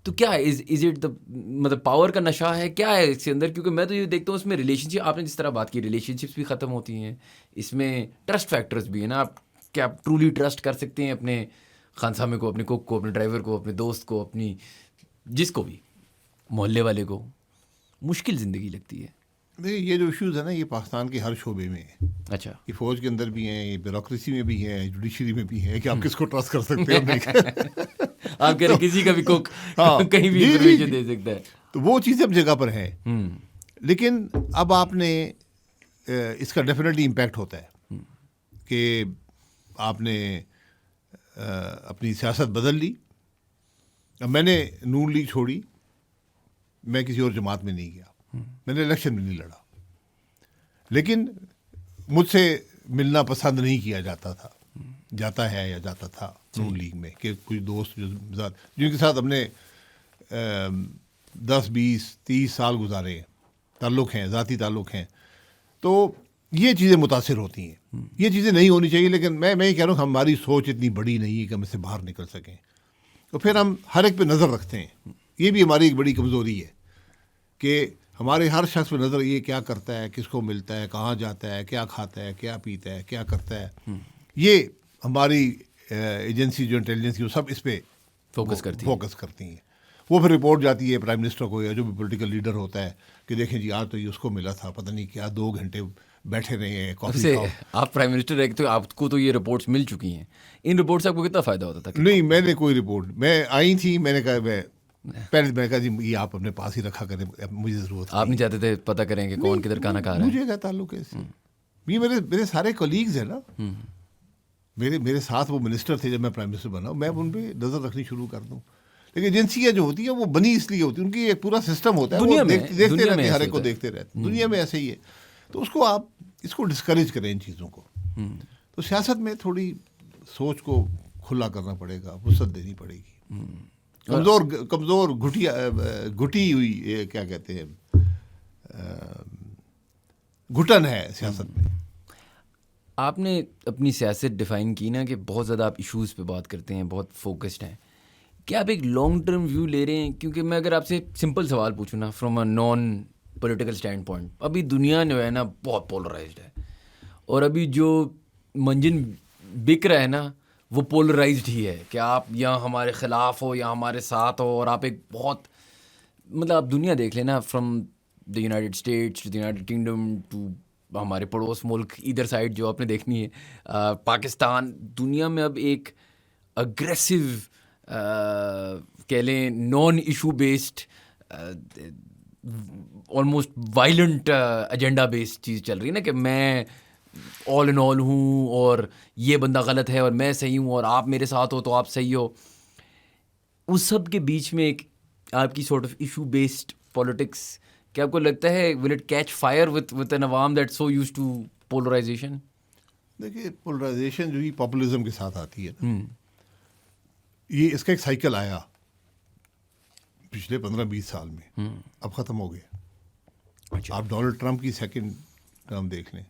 تو کیا ہے, از اٹ دا مطلب پاور کا نشہ ہے, کیا ہے اس کے اندر؟ کیونکہ میں تو یہ دیکھتا ہوں اس میں ریلیشن شپ, آپ نے جس طرح بات کی ریلیشن شپس بھی ختم ہوتی ہیں, اس میں ٹرسٹ فیکٹرز بھی ہیں نا. آپ کیا ٹرولی ٹرسٹ کر سکتے ہیں اپنے خانسامے کو, اپنے کوک کو, اپنے ڈرائیور کو, اپنے دوست کو, اپنی جس کو بھی, محلے والے کو؟ مشکل زندگی لگتی ہے. دیکھیے یہ جو ایشوز ہیں نا, یہ پاکستان کے ہر شعبے میں ہیں. اچھا, یہ فوج کے اندر بھی ہیں, یہ بیوروکریسی میں بھی ہے, جوڈیشری میں بھی ہے, کہ آپ کس کو ٹرسٹ کر سکتے ہیں. آپ کہہ رہے کسی کا بھی کوک کہیں بھی انفارمیشن دے سکتا ہے. تو وہ چیزیں اب جگہ پر ہیں, لیکن اب آپ نے اس کا ڈیفینیٹلی امپیکٹ ہوتا ہے کہ آپ نے اپنی سیاست بدل لی. اب میں نے نون لیگ چھوڑی, میں کسی اور جماعت میں نہیں گیا, میں نے الیکشن میں نہیں لڑا, لیکن مجھ سے ملنا پسند نہیں کیا جاتا ہے یا جاتا تھا نون لیگ میں, کہ کچھ دوست جن کے ساتھ ہم نے 10 20 30 سال گزارے ہیں, تعلق ہیں, ذاتی تعلق ہیں, تو یہ چیزیں متاثر ہوتی ہیں. یہ چیزیں نہیں ہونی چاہیے, لیکن میں یہ کہہ رہا ہوں ہماری سوچ اتنی بڑی نہیں ہے کہ ہم اس سے باہر نکل سکیں. تو پھر ہم ہر ایک پہ نظر رکھتے ہیں یہ بھی ہماری ایک بڑی کمزوری ہے کہ ہمارے ہر شخص پہ نظر یہ کیا کرتا ہے, کس کو ملتا ہے, کہاں جاتا ہے, کیا کھاتا ہے, کیا پیتا ہے, کیا کرتا ہے. یہ ہماری ایجنسی جو انٹیلیجنس کی وہ سب اس پہ فوکس کرتی ہیں. وہ پھر رپورٹ جاتی ہے پرائم منسٹر کو یا جو بھی پولیٹیکل لیڈر ہوتا ہے کہ دیکھیں جی آج تو یہ اس کو ملا تھا, پتہ نہیں کیا 2 گھنٹے بیٹھے رہے ہیں کافی سے. آپ پرائم منسٹر ہے تو آپ کو تو یہ رپورٹس مل چکی ہیں, ان رپورٹ سے آپ کو کتنا فائدہ ہوتا تھا؟ نہیں, میں نے کوئی رپورٹ, میں آئی تھی, میں نے کہا پہلے میں کہا جی یہ آپ اپنے پاس ہی رکھا کریں, مجھے ضرورت. آپ نہیں چاہتے تھے پتہ کریں کہ کون کدھر کھانا کھا رہا ہے؟ مجھے کیا تعلق ہے اس سے, یہ میرے سارے کولیگز ہیں نا, میرے ساتھ وہ منسٹر تھے جب میں پرائم منسٹر بنا, میں ان پہ نظر رکھنی شروع کر دوں. لیکن ایجنسیاں جو ہوتی ہیں وہ بنی اس لیے ہوتی ہیں, ان کی ایک پورا سسٹم ہوتا ہے, وہ دیکھتے رہتے ہیں, ہر ایک کو دیکھتے رہتے ہیں. دنیا میں ایسے ہی ہے. تو اس کو آپ اس کو ڈسکریج کریں ان چیزوں کو. تو سیاست میں تھوڑی سوچ کو کھلا کرنا پڑے گا, وسعت دینی پڑے گی. کمزور گھٹی ہوئی کیا کہتے ہیں گھٹن ہے سیاست میں. آپ نے اپنی سیاست ڈیفائن کی نا کہ بہت زیادہ آپ ایشوز پہ بات کرتے ہیں, بہت فوکسڈ ہیں. کیا آپ ایک لانگ ٹرم ویو لے رہے ہیں؟ کیونکہ میں اگر آپ سے سمپل سوال پوچھوں نا from a non political stand point, ابھی دنیا جو ہے نا بہت پولرائزڈ ہے, اور ابھی جو منجن بک رہا ہے نا وہ پولرائزڈ ہی ہے کہ آپ یا ہمارے خلاف ہو یا ہمارے ساتھ ہو. اور آپ ایک بہت مطلب آپ دنیا دیکھ لیں نا, from the United States to the United Kingdom to ہمارے پڑوس ملک ادھر سائڈ جو آپ نے دیکھنی ہے, پاکستان. دنیا میں اب ایک اگریسو کہہ لیں naan issue based almost violent agenda based چیز چل رہی ہے نا, کہ میں آل ان آل ہوں اور یہ بندہ غلط ہے اور میں صحیح ہوں اور آپ میرے ساتھ ہو تو آپ صحیح ہو. اس سب کے بیچ میں ایک آپ کی sort of issue based politics, کیا آپ کو لگتا ہے will it catch fire with an عوام that so used to polarisation? دیکھیے پولرائزیشن جو ہی پاپولزم کے ساتھ آتی ہے نا, یہ اس کا ایک سائیکل آیا پچھلے 15-20 سال میں, اب ختم ہو گیا. آپ ڈونلڈ ٹرمپ کی سیکنڈ ٹرم دیکھ لیں,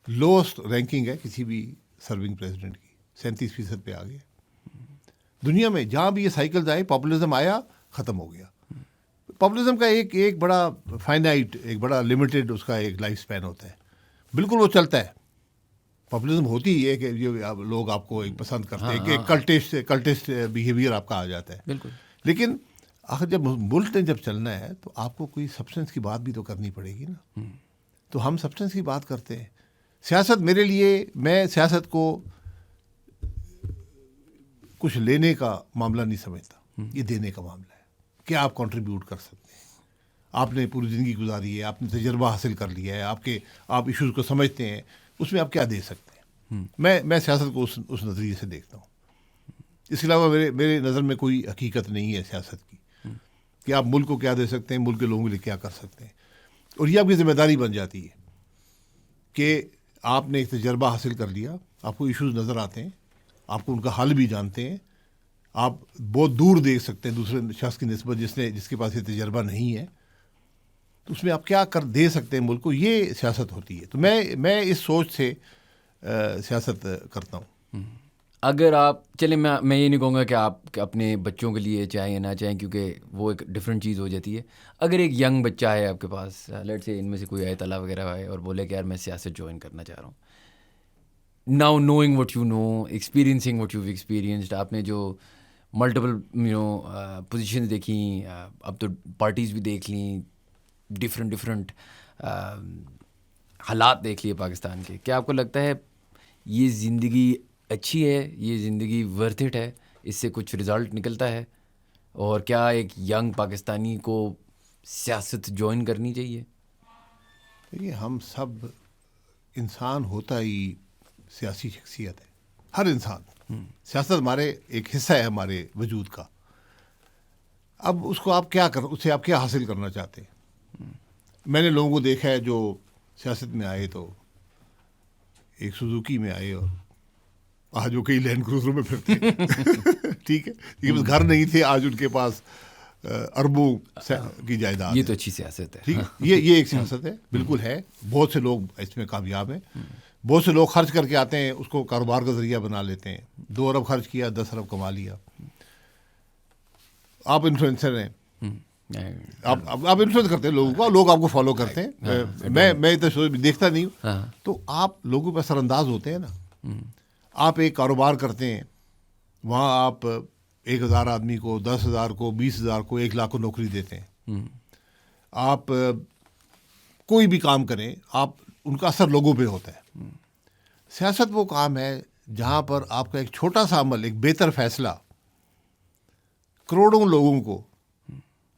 لوسٹ رینکنگ ہے کسی بھی سرونگ پریزیڈنٹ کی, 37% پہ آ گیا. دنیا میں جہاں بھی یہ سائیکلز آئے پاپولزم آیا ختم ہو گیا. پاپولزم کا ایک بڑا فائنائٹ, ایک بڑا لمیٹڈ اس کا ایک لائف سپین ہوتا ہے. بالکل وہ چلتا ہے. پاپولزم ہوتی ہی ہے کہ جو لوگ آپ کو ایک پسند کرتے ہیں, کہ کلٹسٹ بیہیویئر آپ کا آ جاتا ہے. بالکل. لیکن آخر جب ملک نے جب چلنا ہے تو آپ کو کوئی سبسٹنس کی بات بھی تو کرنی پڑے گی نا. تو ہم سبسٹنس کی بات کرتے ہیں. سیاست میرے لیے, میں سیاست کو کچھ لینے کا معاملہ نہیں سمجھتا, یہ دینے کا معاملہ ہے. کیا آپ کنٹریبیوٹ کر سکتے ہیں؟ آپ نے پوری زندگی گزاری ہے, آپ نے تجربہ حاصل کر لیا ہے, آپ ایشوز کو سمجھتے ہیں, اس میں آپ کیا دے سکتے ہیں؟ میں سیاست کو اس نظریے سے دیکھتا ہوں. اس کے علاوہ میرے نظر میں کوئی حقیقت نہیں ہے سیاست کی کہ آپ ملک کو کیا دے سکتے ہیں, ملک کے لوگوں کے لیے کیا کر سکتے ہیں. اور یہ آپ کی ذمہ داری بن جاتی ہے کہ آپ نے ایک تجربہ حاصل کر لیا, آپ کو ایشوز نظر آتے ہیں, آپ کو ان کا حل بھی جانتے ہیں, آپ بہت دور دیکھ سکتے ہیں دوسرے شخص کی نسبت جس کے پاس یہ تجربہ نہیں ہے. تو اس میں آپ کیا کر دے سکتے ہیں ملک کو, یہ سیاست ہوتی ہے. تو میں اس سوچ سے سیاست کرتا ہوں. اگر آپ چلیں, میں یہ نہیں کہوں گا کہ آپ اپنے بچوں کے لیے چاہیں یا نہ چاہیں, کیونکہ وہ ایک ڈفرینٹ چیز ہو جاتی ہے. اگر ایک ینگ بچہ ہے آپ کے پاس, لیٹ سے ان میں سے کوئی آئے طلبہ وغیرہ ہے اور بولے کہ یار میں سیاست جوائن کرنا چاہ رہا ہوں, now knowing what you know, experiencing what you experienced, آپ نے جو ملٹیپل پوزیشنز دیکھیں, اب تو پارٹیز بھی دیکھ لیں, ڈفرینٹ حالات دیکھ لیے پاکستان کے, کیا آپ کو لگتا ہے یہ زندگی اچھی ہے, یہ زندگی ورتھ اٹ ہے, اس سے کچھ رزلٹ نکلتا ہے؟ اور کیا ایک ینگ پاکستانی کو سیاست جوائن کرنی چاہیے؟ دیکھیے ہم سب, انسان ہوتا ہی سیاسی شخصیت ہے, ہر انسان. سیاست ہمارے ایک حصہ ہے ہمارے وجود کا. اب اس کو آپ اس سے آپ کیا حاصل کرنا چاہتے ہیں؟ میں نے لوگوں کو دیکھا ہے جو سیاست میں آئے تو ایک سوزوکی میں آئے اور آج وہ کئی لینڈ کروزروں میں پھرتے ہیں. ٹھیک ہے, یہ بس گھر نہیں تھے, آج ان کے پاس اربوں کی جائیداد. یہ تو اچھی سیاست ہے. ٹھیک ہے, یہ ایک سیاست ہے, بالکل ہے. بہت سے لوگ اس میں کامیاب ہیں. بہت سے لوگ خرچ کر کے آتے ہیں, اس کو کاروبار کا ذریعہ بنا لیتے ہیں. 2 ارب خرچ کیا, 10 ارب کما لیا. آپ انفلوئنسر ہیں, آپ انفلوئنس کرتے ہیں لوگوں کو, لوگ آپ کو فالو کرتے ہیں, میں تو دیکھتا نہیں ہوں, تو آپ لوگوں پہ اثر انداز ہوتے ہیں نا. آپ ایک کاروبار کرتے ہیں, وہاں آپ 1,000 آدمی کو, 10,000 کو, 20,000 کو, 1,00,000 کو نوکری دیتے ہیں. آپ کوئی بھی کام کریں, آپ ان کا اثر لوگوں پہ ہوتا ہے. سیاست وہ کام ہے جہاں پر آپ کا ایک چھوٹا سا عمل, ایک بہتر فیصلہ کروڑوں لوگوں کو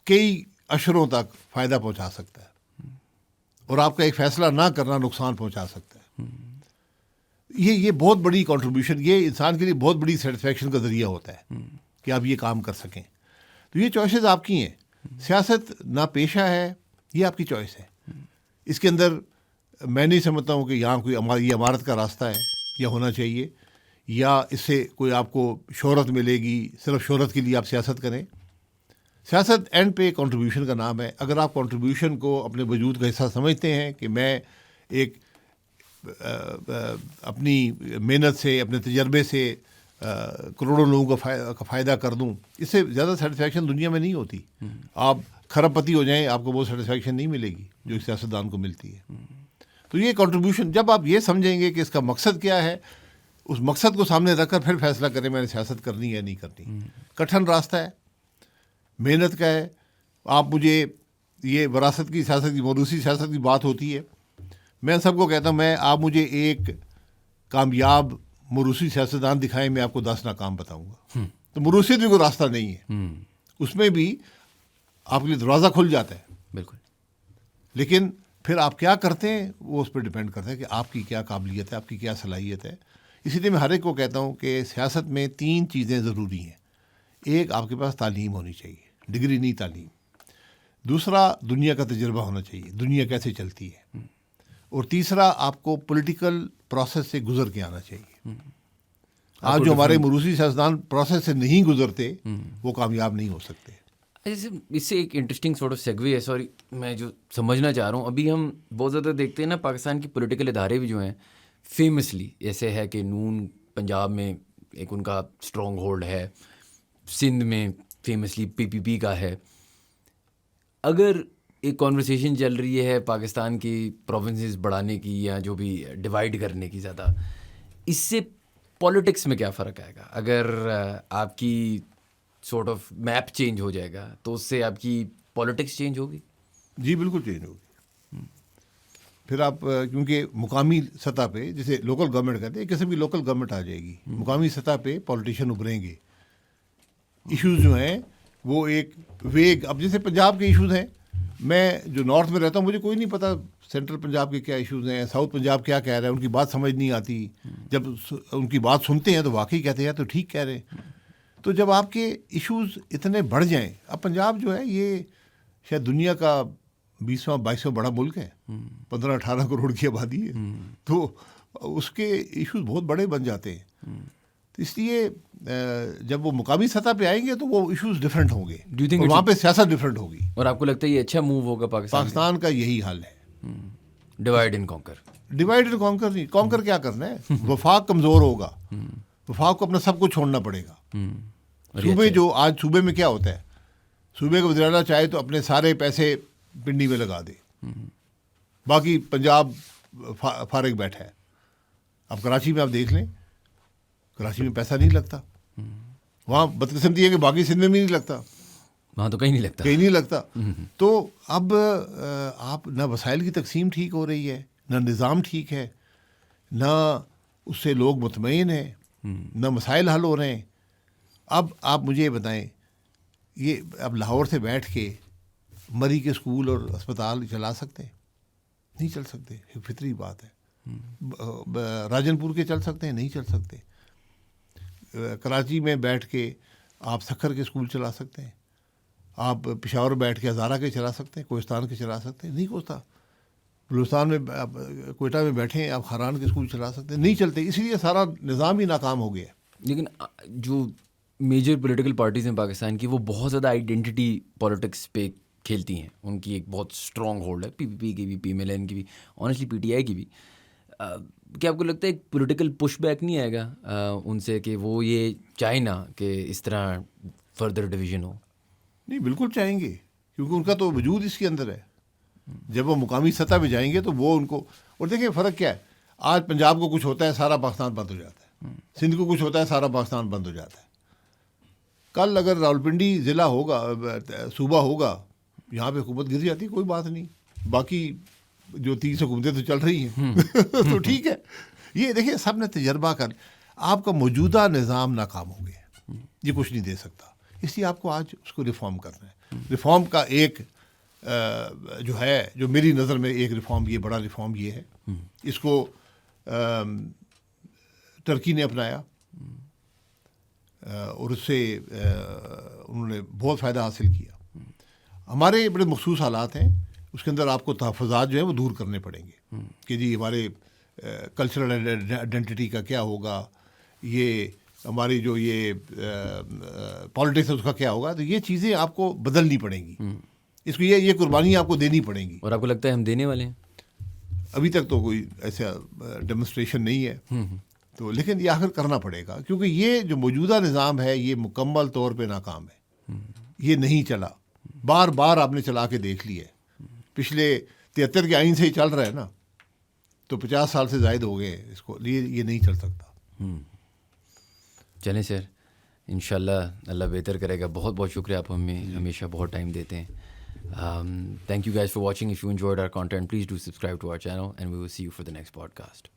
کئی اشروں تک فائدہ پہنچا سکتا ہے, اور آپ کا ایک فیصلہ نہ کرنا نقصان پہنچا سکتا ہے. یہ بہت بڑی کنٹریبیوشن, یہ انسان کے لیے بہت بڑی سیٹسفیکشن کا ذریعہ ہوتا ہے کہ آپ یہ کام کر سکیں. تو یہ چوائسیز آپ کی ہیں. سیاست نہ پیشہ ہے, یہ آپ کی چوائس ہے. اس کے اندر میں نہیں سمجھتا ہوں کہ یہاں کوئی یہ عمارت کا راستہ ہے یا ہونا چاہیے, یا اس سے کوئی آپ کو شہرت ملے گی, صرف شہرت کے لیے آپ سیاست کریں. سیاست اینڈ پہ کنٹریبیوشن کا نام ہے. اگر آپ کنٹریبیوشن کو اپنے وجود کا حصہ سمجھتے ہیں کہ میں ایک اپنی محنت سے, اپنے تجربے سے کروڑوں لوگوں کا فائدہ کر دوں, اس سے زیادہ سیٹسفیکشن دنیا میں نہیں ہوتی. آپ کھرب پتی ہو جائیں, آپ کو وہ سیٹسفیکشن نہیں ملے گی جو ایک سیاستدان کو ملتی ہے. تو یہ کنٹریبیوشن, جب آپ یہ سمجھیں گے کہ اس کا مقصد کیا ہے, اس مقصد کو سامنے رکھ کر پھر فیصلہ کریں میں نے سیاست کرنی ہے یا نہیں کرنی. کٹھن راستہ ہے, محنت کا ہے. آپ مجھے یہ وراثت کی سیاست کی, موروثی سیاست کی بات ہوتی ہے, میں سب کو کہتا ہوں, آپ مجھے ایک کامیاب موروثی سیاستدان دکھائیں, میں آپ کو 10 ناکام بتاؤں گا. تو موروثیت بھی کوئی راستہ نہیں ہے, اس میں بھی آپ کے لیے دروازہ کھل جاتا ہے بالکل, لیکن پھر آپ کیا کرتے ہیں وہ اس پہ ڈپینڈ کرتا ہے کہ آپ کی کیا قابلیت ہے, آپ کی کیا صلاحیت ہے. اسی لیے میں ہر ایک کو کہتا ہوں کہ سیاست میں 3 چیزیں ضروری ہیں. ایک, آپ کے پاس تعلیم ہونی چاہیے, ڈگری نہیں تعلیم. دوسرا, دنیا کا تجربہ ہونا چاہیے, دنیا کیسے چلتی ہے. اور تیسرا, آپ کو پولیٹیکل پروسیس سے گزر کے آنا چاہیے. آج جو ہمارے موروثی سیاستدان پروسیس سے نہیں گزرتے وہ کامیاب نہیں ہو سکتے. اس سے ایک انٹرسٹنگ سارٹ آف سیگوے ہے, سوری میں جو سمجھنا چاہ رہا ہوں, ابھی ہم بہت زیادہ دیکھتے ہیں نا پاکستان کی پولیٹیکل ادارے بھی جو ہیں فیمسلی ایسے ہے کہ نون پنجاب میں ایک ان کا اسٹرانگ ہولڈ ہے, سندھ میں فیمسلی PPP کا ہے. اگر ایک کانورسیشن چل رہی ہے پاکستان کی پروونسز بڑھانے کی یا جو بھی ڈیوائڈ کرنے کی زیادہ, اس سے پولیٹکس میں کیا فرق آئے گا؟ اگر آپ کی سارٹ آف میپ چینج ہو جائے گا تو اس سے آپ کی پولیٹکس چینج ہوگی؟ جی بالکل چینج ہوگی. پھر آپ کیونکہ مقامی سطح پہ, جیسے لوکل گورنمنٹ کہتے ہیں, کسی بھی لوکل گورنمنٹ آ جائے گی, مقامی سطح پہ پولیٹیشین ابھریں گے. ایشوز جو ہیں وہ ایک ویگ, اب جیسے پنجاب کے ایشوز ہیں, میں جو نارتھ میں رہتا ہوں مجھے کوئی نہیں پتا سینٹرل پنجاب کے کیا ایشوز ہیں, ساؤتھ پنجاب کیا کہہ رہا ہے, ان کی بات سمجھ نہیں آتی. جب ان کی بات سنتے ہیں تو واقعی کہتے ہیں تو ٹھیک کہہ رہے ہیں. تو جب آپ کے ایشوز اتنے بڑھ جائیں, اب پنجاب جو ہے یہ شاید دنیا کا 20واں بڑا ملک ہے, 15-18 کروڑ کی آبادی ہے, تو اس کے ایشوز بہت بڑے بن جاتے ہیں. تو اس لیے جب وہ مقامی سطح پہ آئیں گے تو وہ ایشوز ڈفرینٹ ہوں گے, اور وہاں پہ سیاست ڈفرینٹ ہوگی. اور آپ کو لگتا ہے یہ اچھا موو ہوگا پاکستان کا یہی حال ہے, divide and conquer. Divide and conquer نہیں, کانکر کیا کرنا ہے, وفاق کمزور ہوگا, وفاق کو اپنا سب کچھ چھوڑنا پڑے گا. صوبے جو آج صوبے میں کیا ہوتا ہے, صوبے کا وزیر اعلیٰ چاہے تو اپنے سارے پیسے پنڈی میں لگا دے, باقی پنجاب فارغ بیٹھا ہے. اب کراچی میں آپ دیکھ لیں, کراچی میں پیسہ نہیں لگتا, وہاں بدقسمتی ہے کہ باقی سندھ میں بھی نہیں لگتا, وہاں تو کہیں نہیں لگتا. تو اب آپ نہ وسائل کی تقسیم ٹھیک ہو رہی ہے, نہ نظام ٹھیک ہے, نہ اس سے لوگ مطمئن ہیں, نہ مسائل حل ہو رہے ہیں. اب آپ مجھے یہ بتائیں, یہ اب لاہور سے بیٹھ کے مری کے اسکول اور اسپتال چلا سکتے ہیں؟ نہیں چل سکتے, فطری بات ہے. راجن پور کے چل سکتے ہیں؟ نہیں چل سکتے. کراچی میں بیٹھ کے آپ سکھر کے اسکول چلا سکتے ہیں؟ آپ پشاور بیٹھ کے ہزارہ کے چلا سکتے ہیں؟ کوہستان کے چلا سکتے ہیں؟ نہیں ہوتا. بلوچستان میں کوئٹہ میں بیٹھے ہیں آپ خاران کے اسکول چلا سکتے ہیں؟ نہیں چلتے. اسی لیے سارا نظام ہی ناکام ہو گیا. لیکن جو میجر پولیٹیکل پارٹیز ہیں پاکستان کی, وہ بہت زیادہ آئیڈینٹی پولیٹکس پہ کھیلتی ہیں. ان کی ایک بہت اسٹرانگ ہولڈ ہے, PPP کی بھی, PMLN کی بھی, آنیسٹلی PTI کی بھی. کیا آپ کو لگتا ہے ایک پولیٹیکل پش بیک نہیں آئے گا ان سے کہ وہ یہ چاہیں نا کہ اس طرح فردر ڈویژن ہو؟ نہیں بالکل چاہیں گے، کیونکہ ان کا تو وجود اس کے اندر ہے. جب وہ مقامی سطح پہ جائیں گے تو وہ ان کو، اور دیکھیں فرق کیا ہے، آج پنجاب کو کچھ ہوتا ہے سارا پاکستان بند ہو جاتا ہے، سندھ کو کچھ ہوتا ہے سارا پاکستان بند ہو جاتا ہے. کل اگر راولپنڈی ضلع ہوگا، صوبہ ہوگا، یہاں پہ حکومت گر جاتی، کوئی بات نہیں، باقی جو 30 حکومتیں تو چل رہی ہیں تو ٹھیک ہے. یہ دیکھیں سب نے تجربہ کر، آپ کا موجودہ نظام ناکام ہو گیا، یہ کچھ نہیں دے سکتا، اس لیے آپ کو آج اس کو ریفارم کرنا ہے. ریفارم کا ایک جو ہے، جو میری نظر میں ایک ریفارم، یہ بڑا ریفارم یہ ہے، اس کو ترکی نے اپنایا اور اس سے انہوں نے بہت فائدہ حاصل کیا. ہمارے بڑے مخصوص حالات ہیں، اس کے اندر آپ کو تحفظات جو ہیں وہ دور کرنے پڑیں گے کہ جی ہمارے کلچرل آئیڈینٹی کا کیا ہوگا، یہ ہماری جو یہ پالیٹکس ہے اس کا کیا ہوگا. تو یہ چیزیں آپ کو بدلنی پڑیں گی، اس کو یہ قربانی آپ کو دینی پڑیں گی. اور آپ کو لگتا ہے ہم دینے والے ہیں؟ ابھی تک تو کوئی ایسا ڈیمونسٹریشن نہیں ہے، تو لیکن یہ آخر کرنا پڑے گا، کیونکہ یہ جو موجودہ نظام ہے یہ مکمل طور پہ ناکام ہے، یہ نہیں چلا. بار بار آپ نے چلا کے دیکھ لی ہے، پچھلے 73 کے آئین سے ہی چل رہا ہے نا، تو 50 سال سے زائد ہو گئے اس کو، یہ نہیں چل سکتا. چلیں سر، انشاءاللہ اللہ بہتر کرے گا. بہت بہت شکریہ، آپ ہمیں ہمیشہ بہت ٹائم دیتے ہیں. Thank you guys for watching. If you enjoyed our content, please do subscribe to our channel and we will see you for the next podcast.